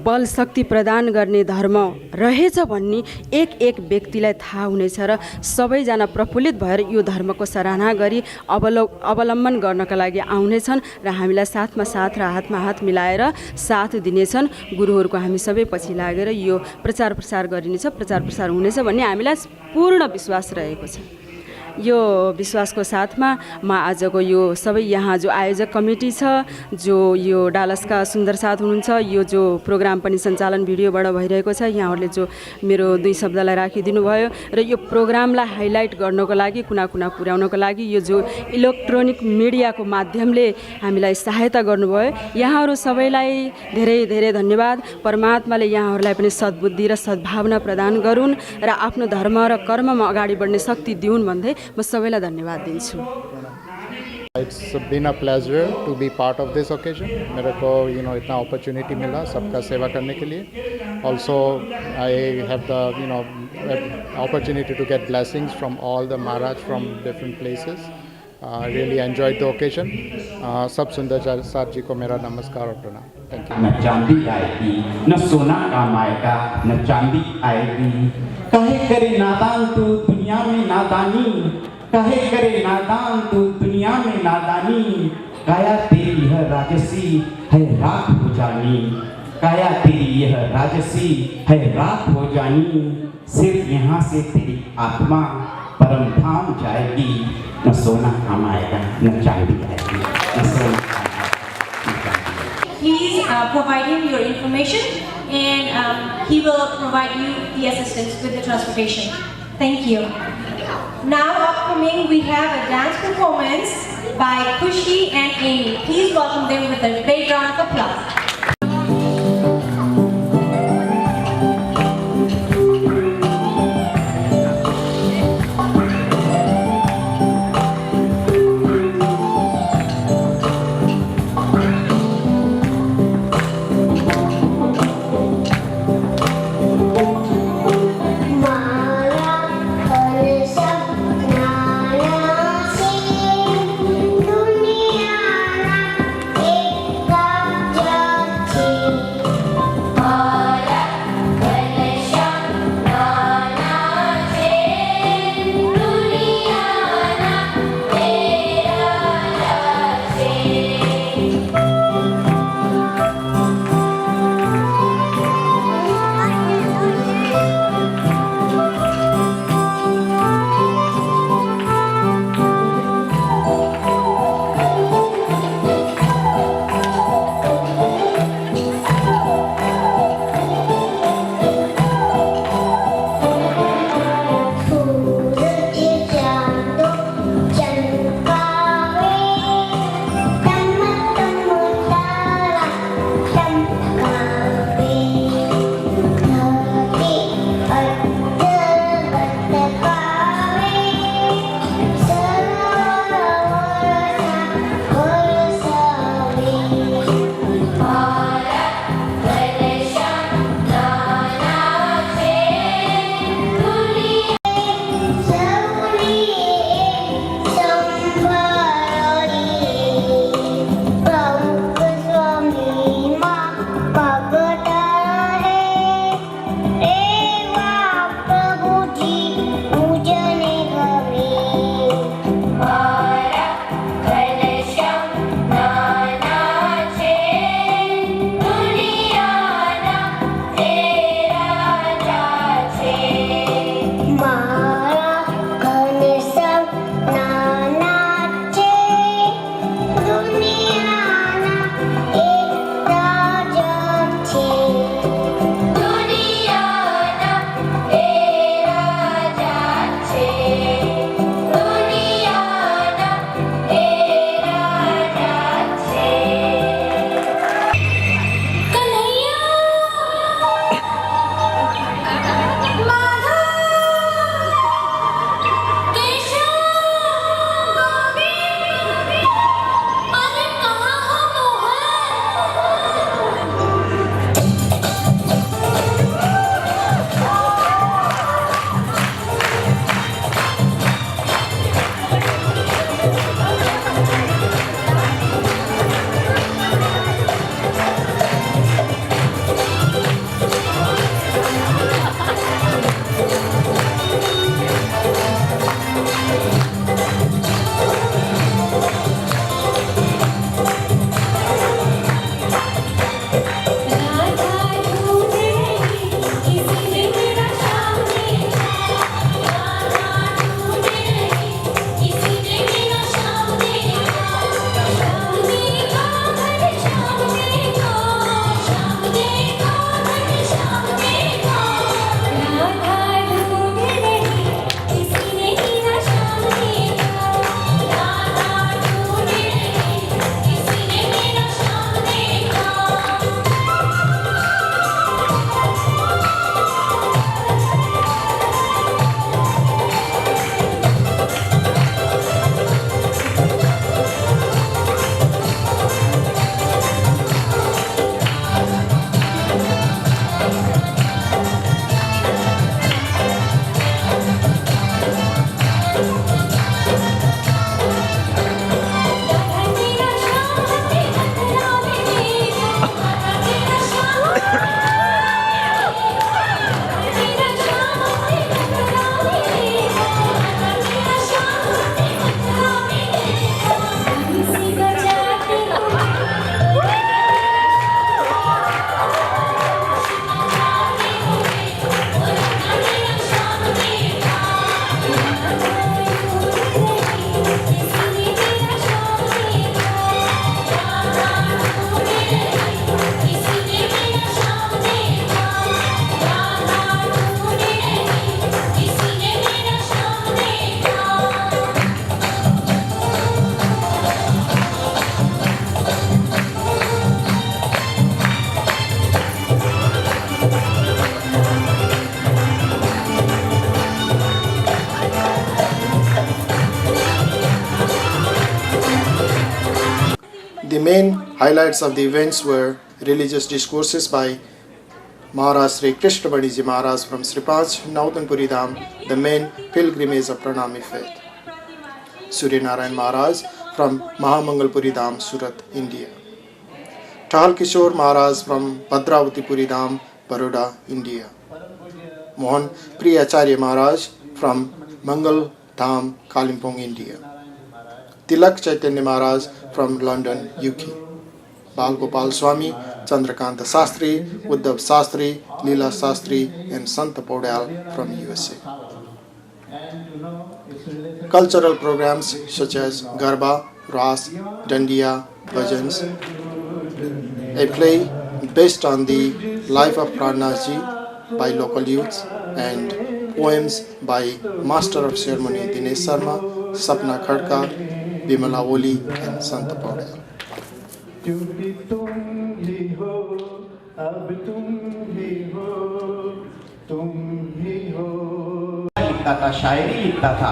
Speaker 21: बल शक्ति प्रदान गर्ने धर्म रहेछ भन्ने एक व्यक्तिलाई थाहा हुनेछ र सबैजना प्रफुल्लित भएर यो धर्मको सराहना गरी अवलम्बन गर्नका लागि आउनेछन् र हामीलाई साथमा साथ र हातमा हात मिलाएर साथ दिनेछन्. गुरुहरूको हामी सबै पछि लागेर यो प्रचार प्रसार गरिनेछ, प्रचार प्रसार हुनेछ भन्ने हामीलाई पूर्ण विश्वास रहेको छ. यो विश्वासको साथमा म आजको यो सबै यहाँ जो आयोजक कमिटी छ जो यो डालसका सुन्दर साथ हुनुहुन्छ यो जो प्रोग्राम पनि सञ्चालन भिडियोबाट भइरहेको छ यहाँहरूले जो मेरो 2 शब्दलाई राखिदिनु भयो र यो प्रोग्रामलाई हाइलाइट गर्नको लागि कुना पुर्याउनको लागि यो जो इलेक्ट्रोनिक मिडियाको माध्यमले हामीलाई सहायता गर्नुभयो यहाँहरू सबैलाई धेरै धेरै धन्यवाद. परमात्माले यहाँहरूलाई पनि सद्बुद्धि र सद्भावना प्रदान गरून् र आफ्नो धर्म र कर्ममा अगाडि बढ्ने शक्ति दिउन् भन्दै म सबैलाई धन्यवाद दिन्छु.
Speaker 1: It's been a pleasure to be part of this occasion. मेरे को इतना opportunity मिला सबका सेवा करने के लिए. Also I have the opportunity to get blessings from all the Maharaj from different places. Really enjoyed the occasion. सब सुंदर साथ जी को मेरा नमस्कार और प्रणाम. Thank you.
Speaker 5: न चांदी आएगी न सोना काम आएगा न चांदी आएगी. कहे करे नादान तू दुनिया में नादानी, कहे करे नादान तू दुनिया में नादानी. काया तेरी यह राजसी है रात हो जानी, काया तेरी यह राजसी है रात हो जानी. सिर्फ यहाँ से तेरी आत्मा परम धाम जाएगी. न सोना काम आएगा न चांदी आएगी न सोना.
Speaker 22: Please provide him your information and he will provide you the assistance with the transportation. Thank you. Now upcoming we have a dance performance by Kushi and Amy. Please welcome them with a big round of applause.
Speaker 23: दुनिया
Speaker 1: The main highlights of the events were religious discourses by Maharaj Sri Krishnamani Ji Maharaj from Sri Panch Nautanpuri Dham, the main pilgrimage of Pranami faith. Surya Narayan Maharaj from Mahamangalpuri Dham, Surat, India. Tahal Kishore Maharaj from Bhadravati Dham, Baroda, India. Mohan Priyacharya Maharaj from Mangal Dham, Kalimpong, India. Tilak Chaitanya Maharaj from London, UK. Bal Gopal Swami, Chandrakanta Sastri, Uddhav Sastri, Leela Sastri and Santa Podal from USA. Cultural programs such as Garba, Ras, Dandiya, Bhajans, a play based on the life of Prannath Ji by local youths, and poems by Master of Ceremony Dinesh Sharma, Sapna Khadka, Bimala Oli and Santa Podal.
Speaker 5: लिखता था, शायरी लिखता था।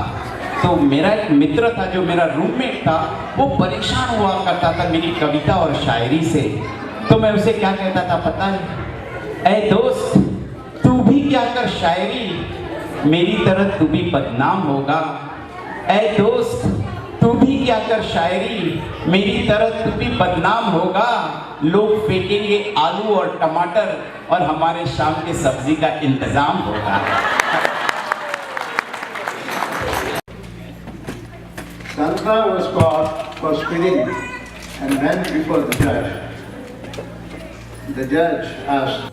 Speaker 5: तो मेरा एक मित्र था जो मेरा रूममेट था, वो परेशान हुआ करता था मेरी कविता और शायरी से। तो मैं उसे क्या कहता था पता है? ऐ दोस्त, तू भी क्या कर शायरी, मेरी तरह तू भी बदनाम होगा। ऐ दोस्त, तू भी क्या कर शायरी, मेरी तरह तू भी बदनाम होगा। लोग फेंकेंगे आलू और टमाटर और हमारे शाम के सब्जी का इंतजाम होगा।
Speaker 2: Santa was caught for spitting and went before the judge. The judge asked,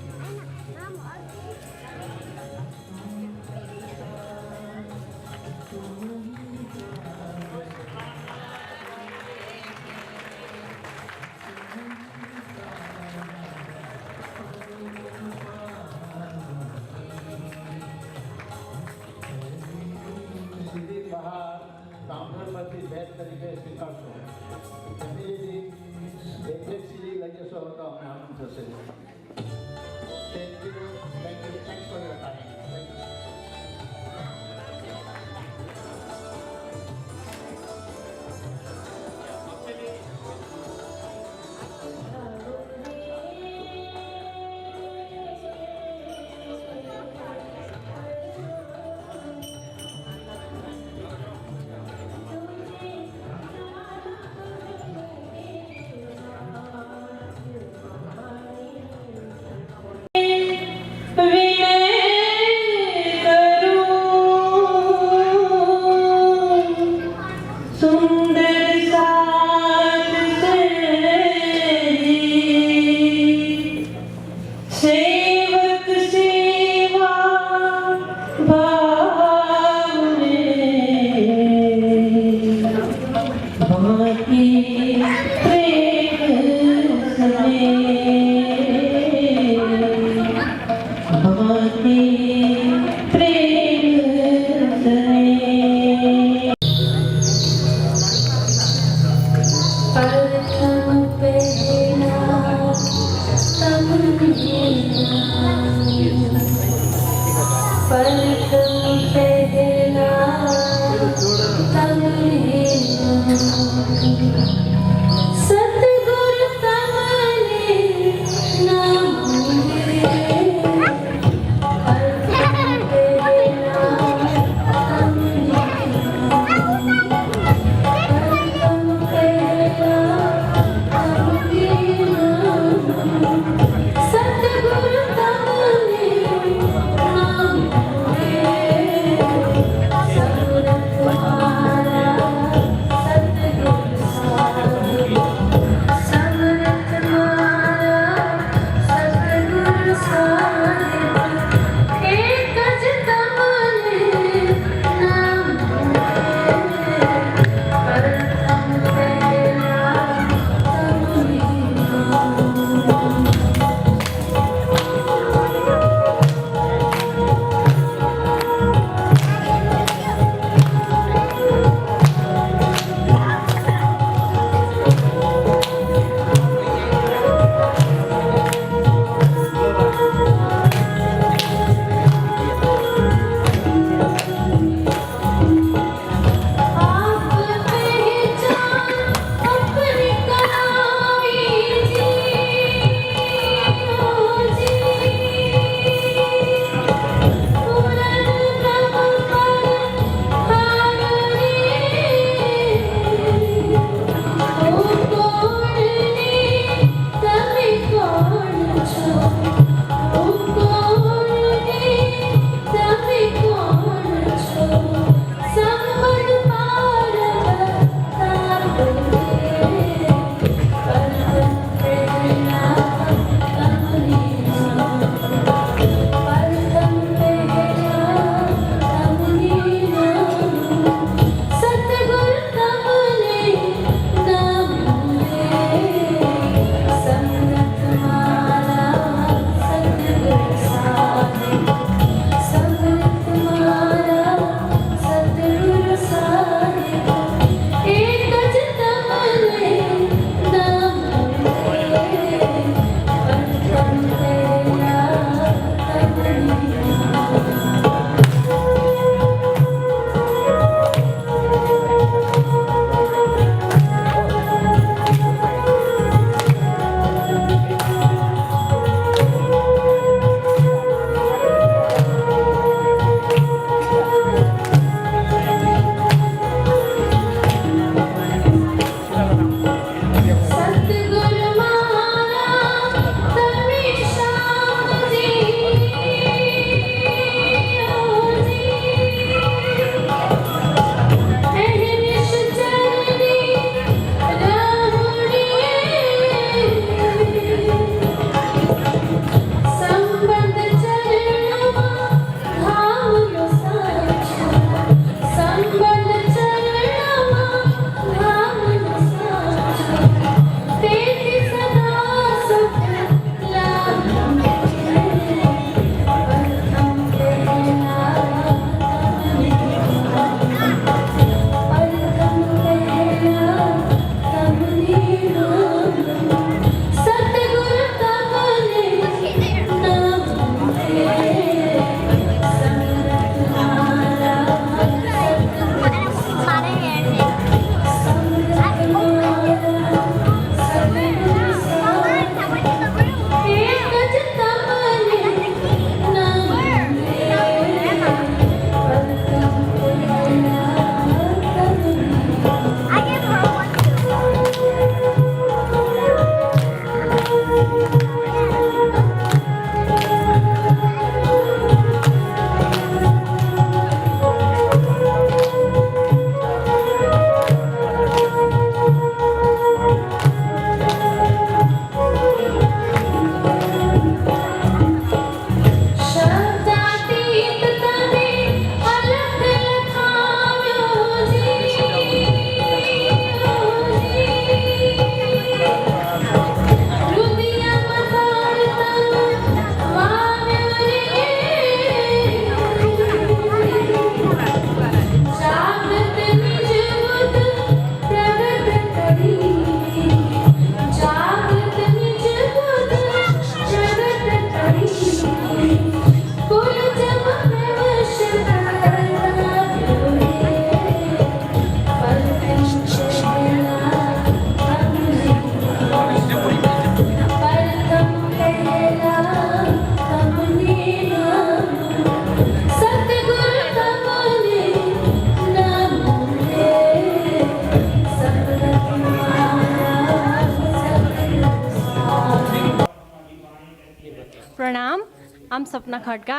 Speaker 22: Pranam. I'm Sapna Khadka.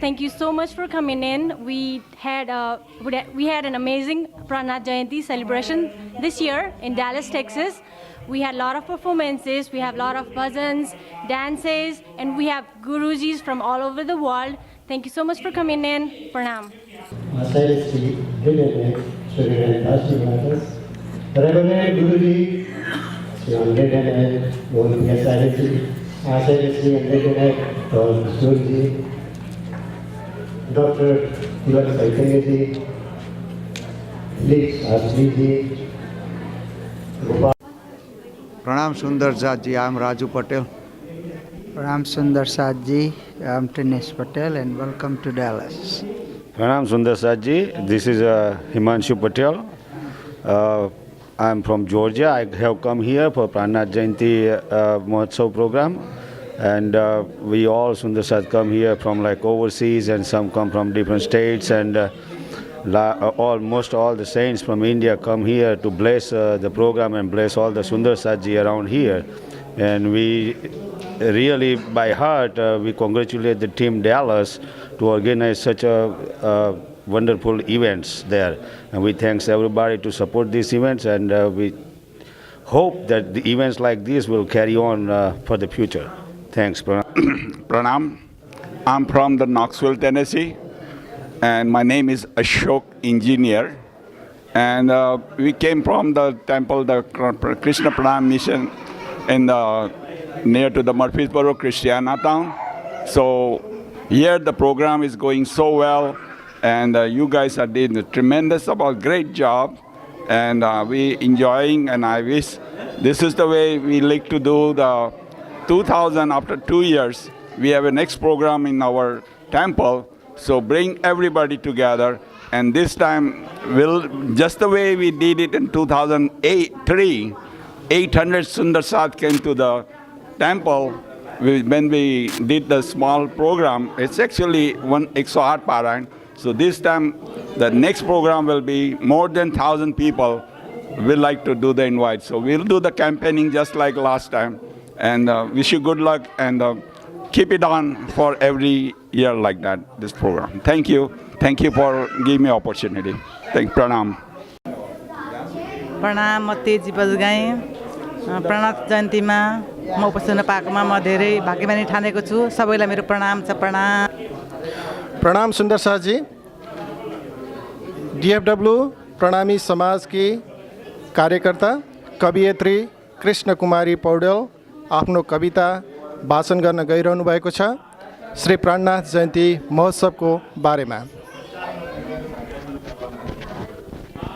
Speaker 22: Thank you so much for coming in. We had an amazing Pranath Jayanti celebration this year in Dallas, Texas. We had a lot of performances, we have a lot of bhajans, dances, and we have gurujis from all over the world. Thank you so much for coming in. Pranam.
Speaker 2: Reverend Guruji, Sri Andredanet, Mohan Yasariji, Acharya Sri Andredanet, Guruji, Dr. Tilak Saitanya Ji, Felix Asri Ji, Gopal.
Speaker 17: Pranam Sundar Sath Ji, I am Raju Patel. Pranam Sundar Sath Ji, I am Dinesh Patel and welcome to Dallas.
Speaker 3: Pranam Sundar Sath Ji, this is Himanshu Patel. I am from Georgia. I have come here for Pranath Jayanti Mahotsav program, and we all Sundar Sath come here from like overseas, and some come from different states, and almost all the saints from India come here to bless the program and bless all the Sundar Sath Ji around here. And we really by heart we congratulate the team Dallas to organize such a wonderful events there, and we thanks everybody to support these events, and we hope that the events like this will carry on for the future. Thanks, Pranam.
Speaker 4: Pranam. I'm from the Knoxville, Tennessee, and my name is Ashok Engineer, and we came from the temple, the Krishna Pranam Mission in the near to the Murfreesboro, Christiana town. So here the program is going so well, and you guys are doing a tremendous, great job, and we enjoying, and I wish this is the way we like to do the 2000 after 2 years. We have a next program in our temple, so bring everybody together, and this time we'll, just the way we did it in 2003, 800 Sundar Sath came to the temple. When we did the small program, it's actually 108 Parayan. So this time, the next program will be more than 1,000 people will like to do the invite. So we'll do the campaigning just like last time. And wish you good luck, and keep it on for every year like that, this program. Thank you. Thank you for giving me opportunity. Thank you. Pranam.
Speaker 23: प्रणाम, म तेजी बजगाई प्रणथ जयन्तीमा म उपस्थित हुन पाएकोमा म धेरै भाग्यमानी ठानेको छु। सबैलाई मेरो प्रणाम छ।
Speaker 1: प्रणाम सुंदर साथ जी। DFW प्रणामी समाज की कार्यकर्ता कवियत्री कृष्ण कुमारी पौडेल आफ्नो कविता वाचन गर्न गइरहनु भएको छ श्री प्राणनाथ जयन्ती महोत्सवको बारेमा।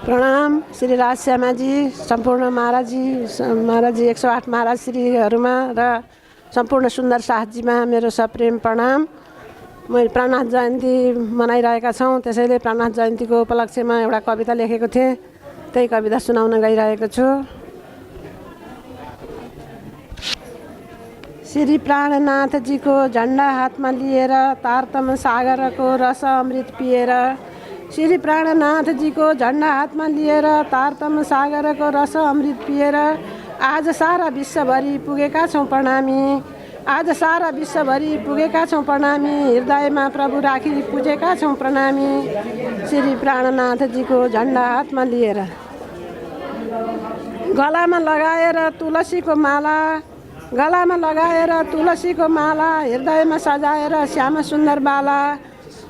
Speaker 24: प्रणाम श्री राजश्यामा जी, सम्पूर्ण महाराजी 108 महाराज श्रीहरूमा र सम्पूर्ण सुन्दर साथजीमा मेरो सप्रेम प्रणाम। मैले प्राणनाथ जयन्ती मनाइरहेका छौँ, त्यसैले प्राणनाथ जयन्तीको उपलक्ष्यमा एउटा कविता लेखेको थिएँ, त्यही कविता सुनाउन गइरहेको छु। श्री प्राणनाथजीको झन्डा हातमा लिएर तारतम सागरको रस अमृत पिएर, श्री प्राणनाथजीको झन्डा हातमा लिएर तारतम सागरको रस अमृत पिएर आज सारा विश्वभरि पुगेका छौँ प्रणामी, आज सारा विश्वभरि पुगेका छौँ प्रणामी, हृदयमा प्रभु राखी पूजेका छौँ प्रणामी, श्री प्राणनाथजीको झन्डा हातमा लिएर। गलामा लगाएर तुलसीको माला, गलामा लगाएर तुलसीको माला, हृदयमा सजाएर श्याम सुन्दर बाला,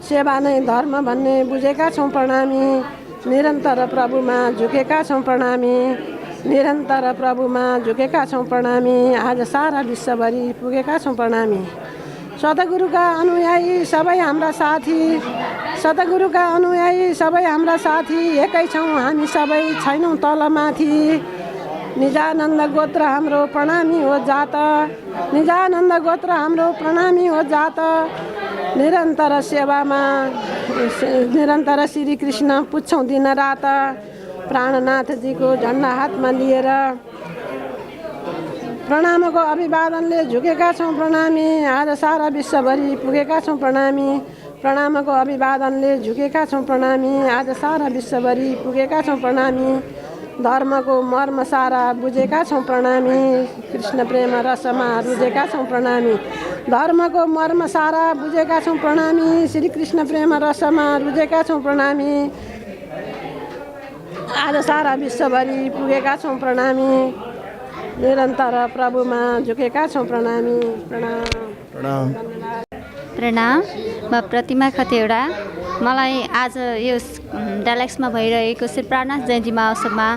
Speaker 24: सेवा नै धर्म भन्ने बुझेका छौँ प्रणामी, निरन्तर प्रभुमा झुकेका छौँ प्रणामी, निरन्तर प्रभुमा झुकेका छौँ प्रणामी, आज सारा विश्वभरि पुगेका छौँ प्रणामी। सतगुरुका अनुयायी सबै हाम्रा साथी, सतगुरुका अनुयायी सबै हाम्रा साथी, एकै छौँ हामी सबै छैनौँ तलमाथि, निजानन्द गोत्र हाम्रो प्रणामी हो जात, निजानन्द गोत्र हाम्रो प्रणामी हो जात, निरन्तर सेवामा निरन्तर श्री कृष्ण पुज्छौँ दिन रात, प्राणनाथजीको झन्डा हातमा लिएर प्रणामको अभिवादनले झुकेका छौँ प्रणामी, आज सारा विश्वभरि पुगेका छौँ प्रणामी, प्रणामको अभिवादनले झुकेका छौँ प्रणामी, आज सारा विश्वभरि पुगेका छौँ प्रणामी, धर्मको मर्म सारा बुझेका छौँ प्रणामी, कृष्ण प्रेम रसमा रुझेका छौँ प्रणामी। धर्मको मर्म सारा बुझेका छौँ प्रणामी, श्री कृष्ण प्रेम रसमा रुझेका छौँ प्रणामी। आज सारा विश्वभरि पुगेका छौँ प्रणामी, निरन्तर प्रभुमा झुकेका छौँ प्रणामी। प्रणाम
Speaker 1: प्रणाम।
Speaker 8: प्रणाम। म प्रतिमा खतेवडा। मलाई आज यो डालेक्समा भइरहेको श्री प्राणनाथ जयन्ती महोत्सवमा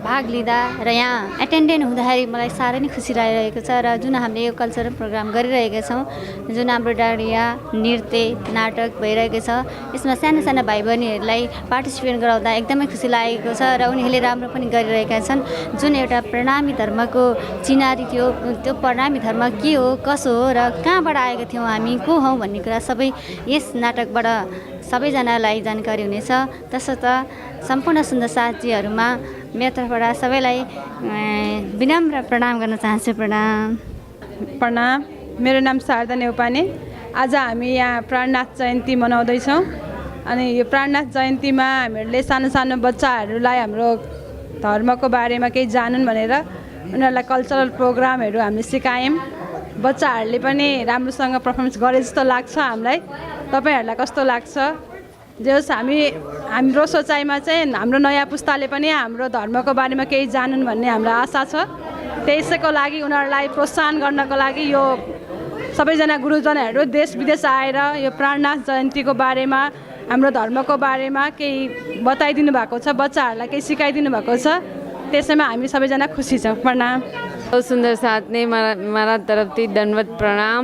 Speaker 8: भाग लिँदा र यहाँ एटेन्डेन्ट हुँदाखेरि मलाई साह्रै नै खुसी लागिरहेको छ। र जुन हामीले यो कल्चरल प्रोग्राम गरिरहेका छौँ, जुन हाम्रो डाँडिया नृत्य नाटक भइरहेको छ, यसमा साना साना भाइ बहिनीहरूलाई पार्टिसिपेट गराउँदा एकदमै खुसी लागेको छ र उनीहरूले राम्रो पनि गरिरहेका छन्। जुन एउटा प्रणामी धर्मको चिनारी थियो, त्यो प्रणामी धर्म के हो, कसो हो र कहाँबाट आएका थियौँ, हामी को हौँ भन्ने कुरा सबै यस नाटकबाट सबैजनालाई जानकारी हुनेछ। तसर्थ सम्पूर्ण सुन्दर साथीहरूमा मेरो तर्फबाट सबैलाई विनम्र प्रणाम गर्न चाहन्छु। प्रणाम।
Speaker 9: प्रणाम। मेरो नाम शारदा नेउपाने। आज हामी यहाँ प्राणनाथ जयन्ती मनाउँदैछौँ। अनि यो प्राणनाथ जयन्तीमा हामीहरूले सानो सानो बच्चाहरूलाई हाम्रो धर्मको बारेमा केही जानुन् भनेर उनीहरूलाई कल्चरल प्रोग्रामहरू हामीले सिकायौँ। बच्चाहरूले पनि राम्रोसँग पर्फर्मेन्स गरे जस्तो लाग्छ हामीलाई। तपाईँहरूलाई कस्तो लाग्छ? जे होस्, हाम्रो सोचाइमा चाहिँ हाम्रो नयाँ पुस्ताले पनि हाम्रो धर्मको बारेमा केही जानुन् भन्ने हाम्रो आशा छ। त्यसैको लागि उनीहरूलाई प्रोत्साहन गर्नको लागि यो सबैजना गुरुजनहरू देश विदेश आएर यो प्राणनाथ जयन्तीको बारेमा, हाम्रो धर्मको बारेमा केही बताइदिनु भएको छ, बच्चाहरूलाई केही सिकाइदिनु भएको छ। त्यसैमा हामी सबैजना खुसी छौँ। प्रणाम।
Speaker 10: सुंदर साथ ने मारा तरफથી दंडवत प्रणाम।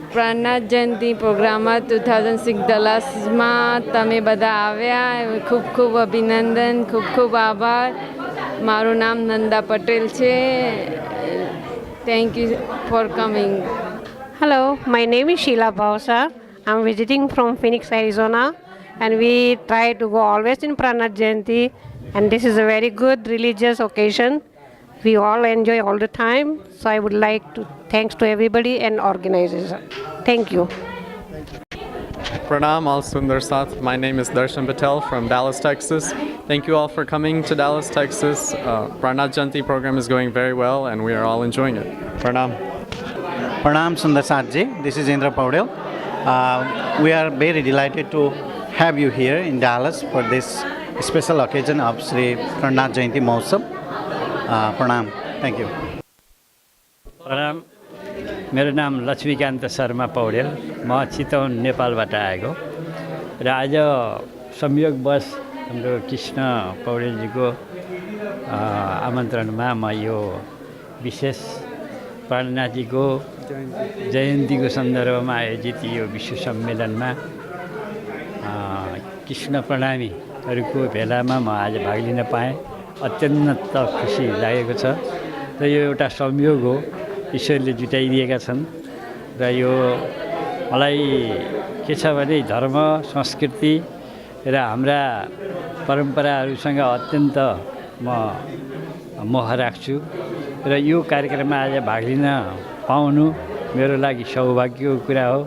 Speaker 10: प्राणनाथ जयंती प्रोग्रामમાં 2006 ડલાસમાં તમે બધા આવ્યા, ખૂબ ખૂબ અભિનંદન, ખૂબ ખૂબ આભાર. મારું નામ નંદા પટેલ છે. Thank you for coming.
Speaker 11: Hello, my name is Sheila Bausa. I'm visiting from Phoenix, Arizona, and we try to go always in Pranath Jayanti, and this is a very good religious occasion. We all enjoy all the time, so I would like to thanks to everybody and organizers. Thank you.
Speaker 25: Pranam, all Sundar Sath. My name is Darshan Patel from Dallas, Texas. Thank you all for coming to Dallas, Texas. Pranath Jayanti program is going very well, and we are all enjoying it. Pranam.
Speaker 26: Pranam Sundar Sath ji. This is Indra Paudel. We are very delighted to have you here in Dallas for this special occasion of Sri Pranath Jayanti Mahotsav. प्रणाम। Thank you.
Speaker 27: प्रणाम। मेरो नाम लक्ष्मीकान्त शर्मा पौडेल। म चितवन नेपालबाट आएको र आज संयोगवश हाम्रो कृष्ण पौडेलजीको आमन्त्रणमा म यो विशेष प्राणनाथजीको जयन्तीको सन्दर्भमा आयोजित यो विश्व सम्मेलनमा कृष्ण प्रणामीहरूको भेलामा म आज भाग लिन पाएँ। अत्यन्त खुसी लागेको छ र यो एउटा संयोग हो, ईश्वरले जुटाइदिएका छन्। र यो मलाई के छ भने धर्म, संस्कृति र हाम्रा परम्पराहरूसँग अत्यन्त म मोह राख्छु र यो कार्यक्रममा आज भाग लिन पाउनु मेरो लागि सौभाग्यको कुरा हो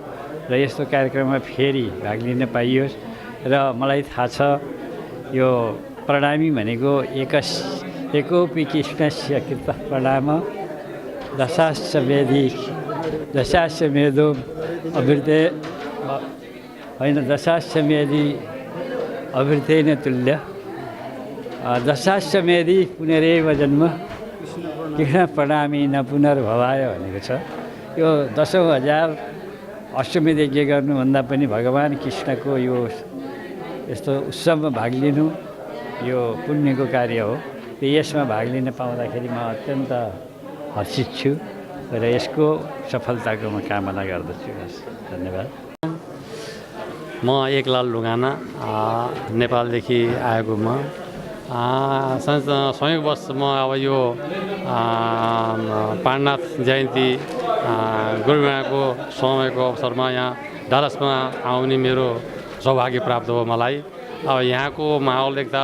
Speaker 27: र यस्तो कार्यक्रममा फेरि भाग लिन पाइयोस्। र मलाई थाहा छ यो प्रणामी भनेको एकोपि कृष्णस्य कृत प्रणाम दशाश्च वेदी दशाश्च मेदो अभृते होइन दशाश्च मेदी अभृतेन तुल्य दशाश्च मेदी पुनरेव जन्म कृष्ण प्रणामी न पुनर्भवाय भनेको छ। यो 10,000 अष्टमी यज्ञ गर्नुभन्दा पनि भगवान् कृष्णको यो यस्तो उत्सवमा भाग लिनु यो पुण्यको कार्य हो। र यसमा भाग लिन पाउँदाखेरि म अत्यन्त हर्षित छु र यसको सफलताको म कामना गर्दछु। धन्यवाद।
Speaker 28: म एकलाल लुगाना नेपालदेखि आएको म संयोगवश म अब यो प्राणनाथ जयन्ती गुरुमाको समयको अवसरमा यहाँ डालसमा आउने मेरो सौभाग्य प्राप्त हो मलाई। अब यहाँको माहौल देख्दा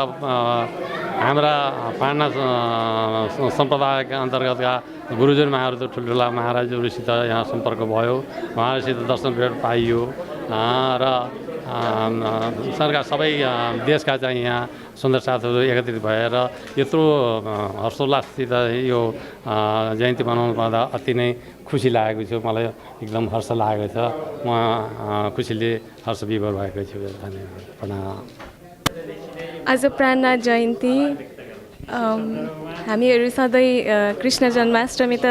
Speaker 28: हाम्रा प्राणनाथ सम्प्रदायका अन्तर्गतका गुरुजन महाराज ठुल्ठुला महाराजहरूसित यहाँ सम्पर्क भयो, उहाँहरूसित दर्शन भेट पाइयो र सरकार सबै देशका चाहिँ यहाँ सुन्दर साथहरू एकत्रित भएर यत्रो हर्षोल्लाससित यो जयन्ती मनाउनु पर्दा अति नै खुसी लागेको छु मलाई एकदम हर्ष लागेको छ म खुसीले हर्ष विभोर भएको छु धन्यवाद प्रणाम
Speaker 6: आज प्राणनाथ जयन्ती हामीहरू सधैँ कृष्ण जन्माष्टमी त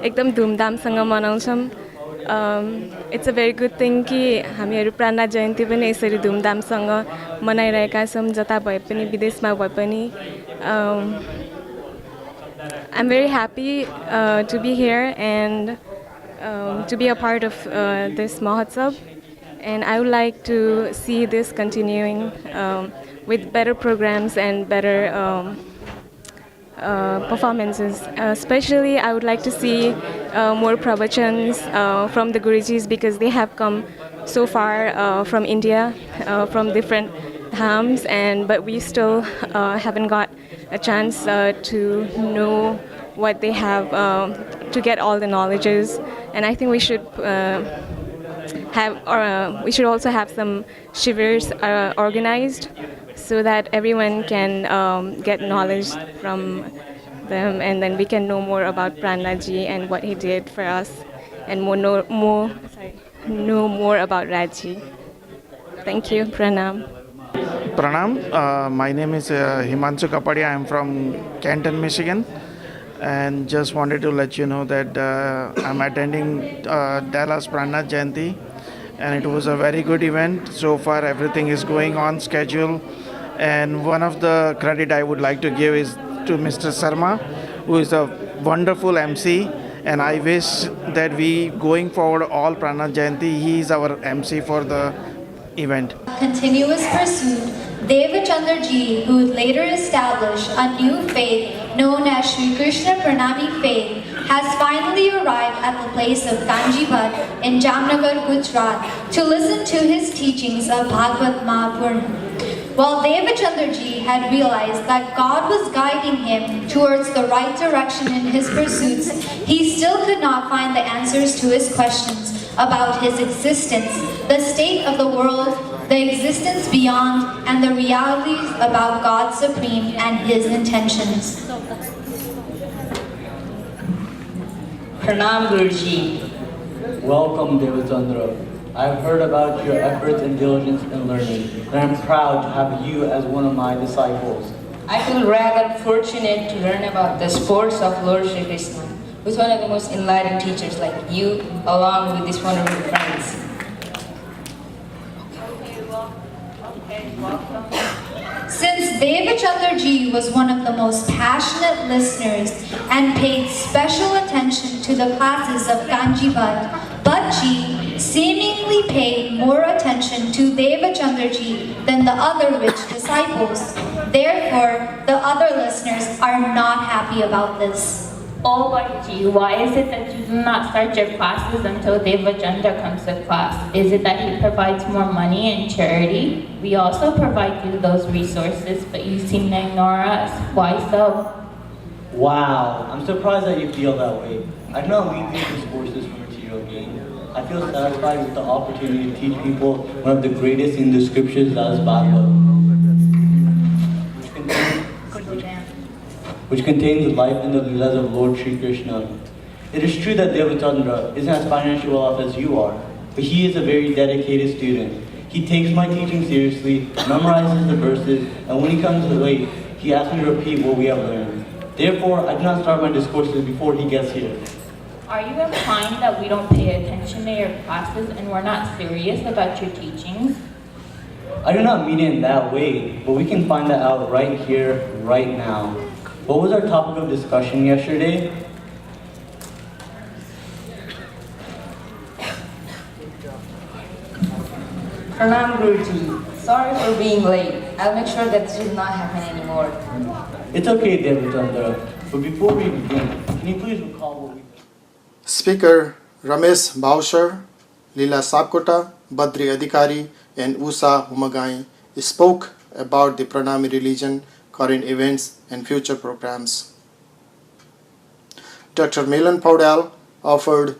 Speaker 6: एकदम धुमधामसँग मनाउँछौँ it's a very good thing कि हामीहरू प्राणनाथ जयन्ती पनि यसरी धुमधामसँग मनाइरहेका छौँ जता भए पनि विदेशमा भए पनि I'm very happy to be here and to be a part of this Mahotsav, and I would like to see this continuing with better programs and better performances. Especially, I would like to see more pravachans from the Gurujis because they have come so far from India, from different dhams, but we still haven't got a chance to know what they have, to get all the knowledges. And I think we should we should also have some shivers organized so that everyone can get knowledge from them, and then we can know more about Pranaji and what he did for us, and know more about Raji. Thank you. Pranam.
Speaker 7: Pranam. My name is Himanshu Kapadia. I am from Canton, Michigan, and just wanted to let you know that I'm attending Dallas Pranath Jayanti, and it was a very good event. So far, everything is going on schedule, and one of the credit I would like to give is to Mr. Sarma, who is a wonderful MC, and I wish that we going forward all Pranath Jayanti, he is our MC for the event.
Speaker 12: Continuous pursuit, Devachandra Ji, who would later establish a new faith known as Sri Krishna Pranami faith, has finally arrived at the place of Kanjivat in Jamnagar, Gujarat, to listen to his teachings of Bhagavad Mahapurana. While Devachandra Ji had realized that God was guiding him towards the right direction in his pursuits, he still could not find the answers to his questions about his existence, the state of the world, the existence beyond, and the realities about God Supreme and His intentions.
Speaker 13: Pranam Guruji. Welcome, Devachandra. I've heard about your efforts and diligence in learning, and I'm proud to have you as one of my disciples.
Speaker 14: I feel rather fortunate to learn about the sports of Lord Shri Krishna with one of the most enlightened teachers like you, along with these wonderful friends.
Speaker 12: Since Devachandra Ji was one of the most passionate listeners and paid special attention to the classes of Kanjivat, Bhaji seemingly paid more attention to Devachandra Ji than the other rich disciples. Therefore, the other listeners are not happy about this.
Speaker 15: Oh, Bhaji, why is it that you do not start your classes until Devachandra comes to class? Is it that he provides more money and charity? We also provide you those resources, but you seem to ignore us. Why so?
Speaker 13: Wow, I'm surprised that you feel that way. I do not lead these discourses for material gain. I feel satisfied with the opportunity to teach people one of the greatest in the scriptures, that is Bhagavad, which contains the life and the leelas of Lord Shri Krishna. It is true that Devachandra isn't as financially well off as you are, but he is a very dedicated student. He takes my teaching seriously, memorizes the verses, and when he comes late, he asks me to repeat what we have learned. Therefore, I do not start my discourses before he gets here.
Speaker 15: Are you implying that we don't pay attention to your classes and we're not serious about your teachings?
Speaker 13: I do not mean it in that way, but we can find that out right here, right now. What was our topic of discussion yesterday?
Speaker 14: Pranam Guruji. Sorry for being late. I'll make sure that this will not happen anymore.
Speaker 13: It's okay, Devachandra. But before we begin, can you please recall what we...
Speaker 1: Speaker Ramesh Bhausar, Leela Sapkota, Badri Adhikari, and Usha Humagai spoke about the Pranami religion, current events, and future programs. Dr. Milan Paudel offered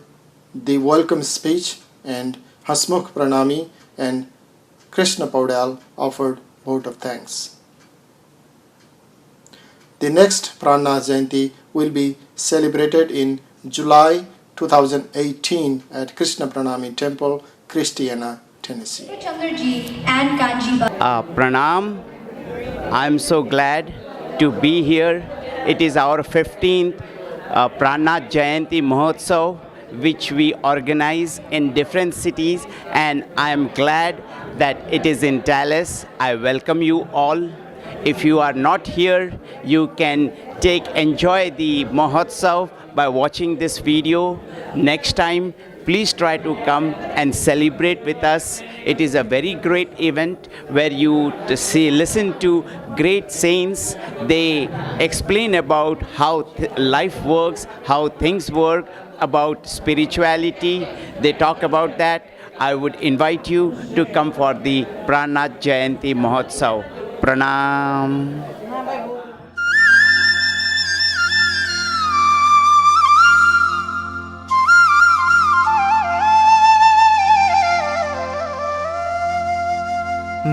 Speaker 1: the welcome speech, and Hasmukh Pranami and Krishna Paudel offered vote of thanks. The next Prannath Jayanti will be celebrated in July 2018 at Krishna Pranami Temple, Christiana, Tennessee.
Speaker 12: Devachandra and Kanji Bala.
Speaker 2: Pranam. I'm so glad to be here. It is our 15th Prannath Jayanti Mahotsav, which we organize in different cities, and I am glad that it is in Dallas. I welcome you all. If you are not here, you can enjoy the Mahotsav by watching this video. Next time, please try to come and celebrate with us. It is a very great event where you listen to great saints. They explain about how life works, how things work, about spirituality. They talk about that. I would invite you to come for the Prannath Jayanti Mahotsav. Pranam.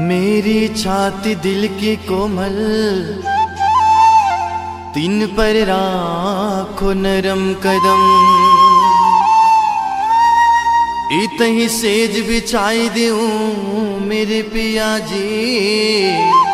Speaker 5: मेरी छाती दिल की कोमल, तीन पर राखो नरम कदम, इतही says बिछाई दूं मेरे पिया जी।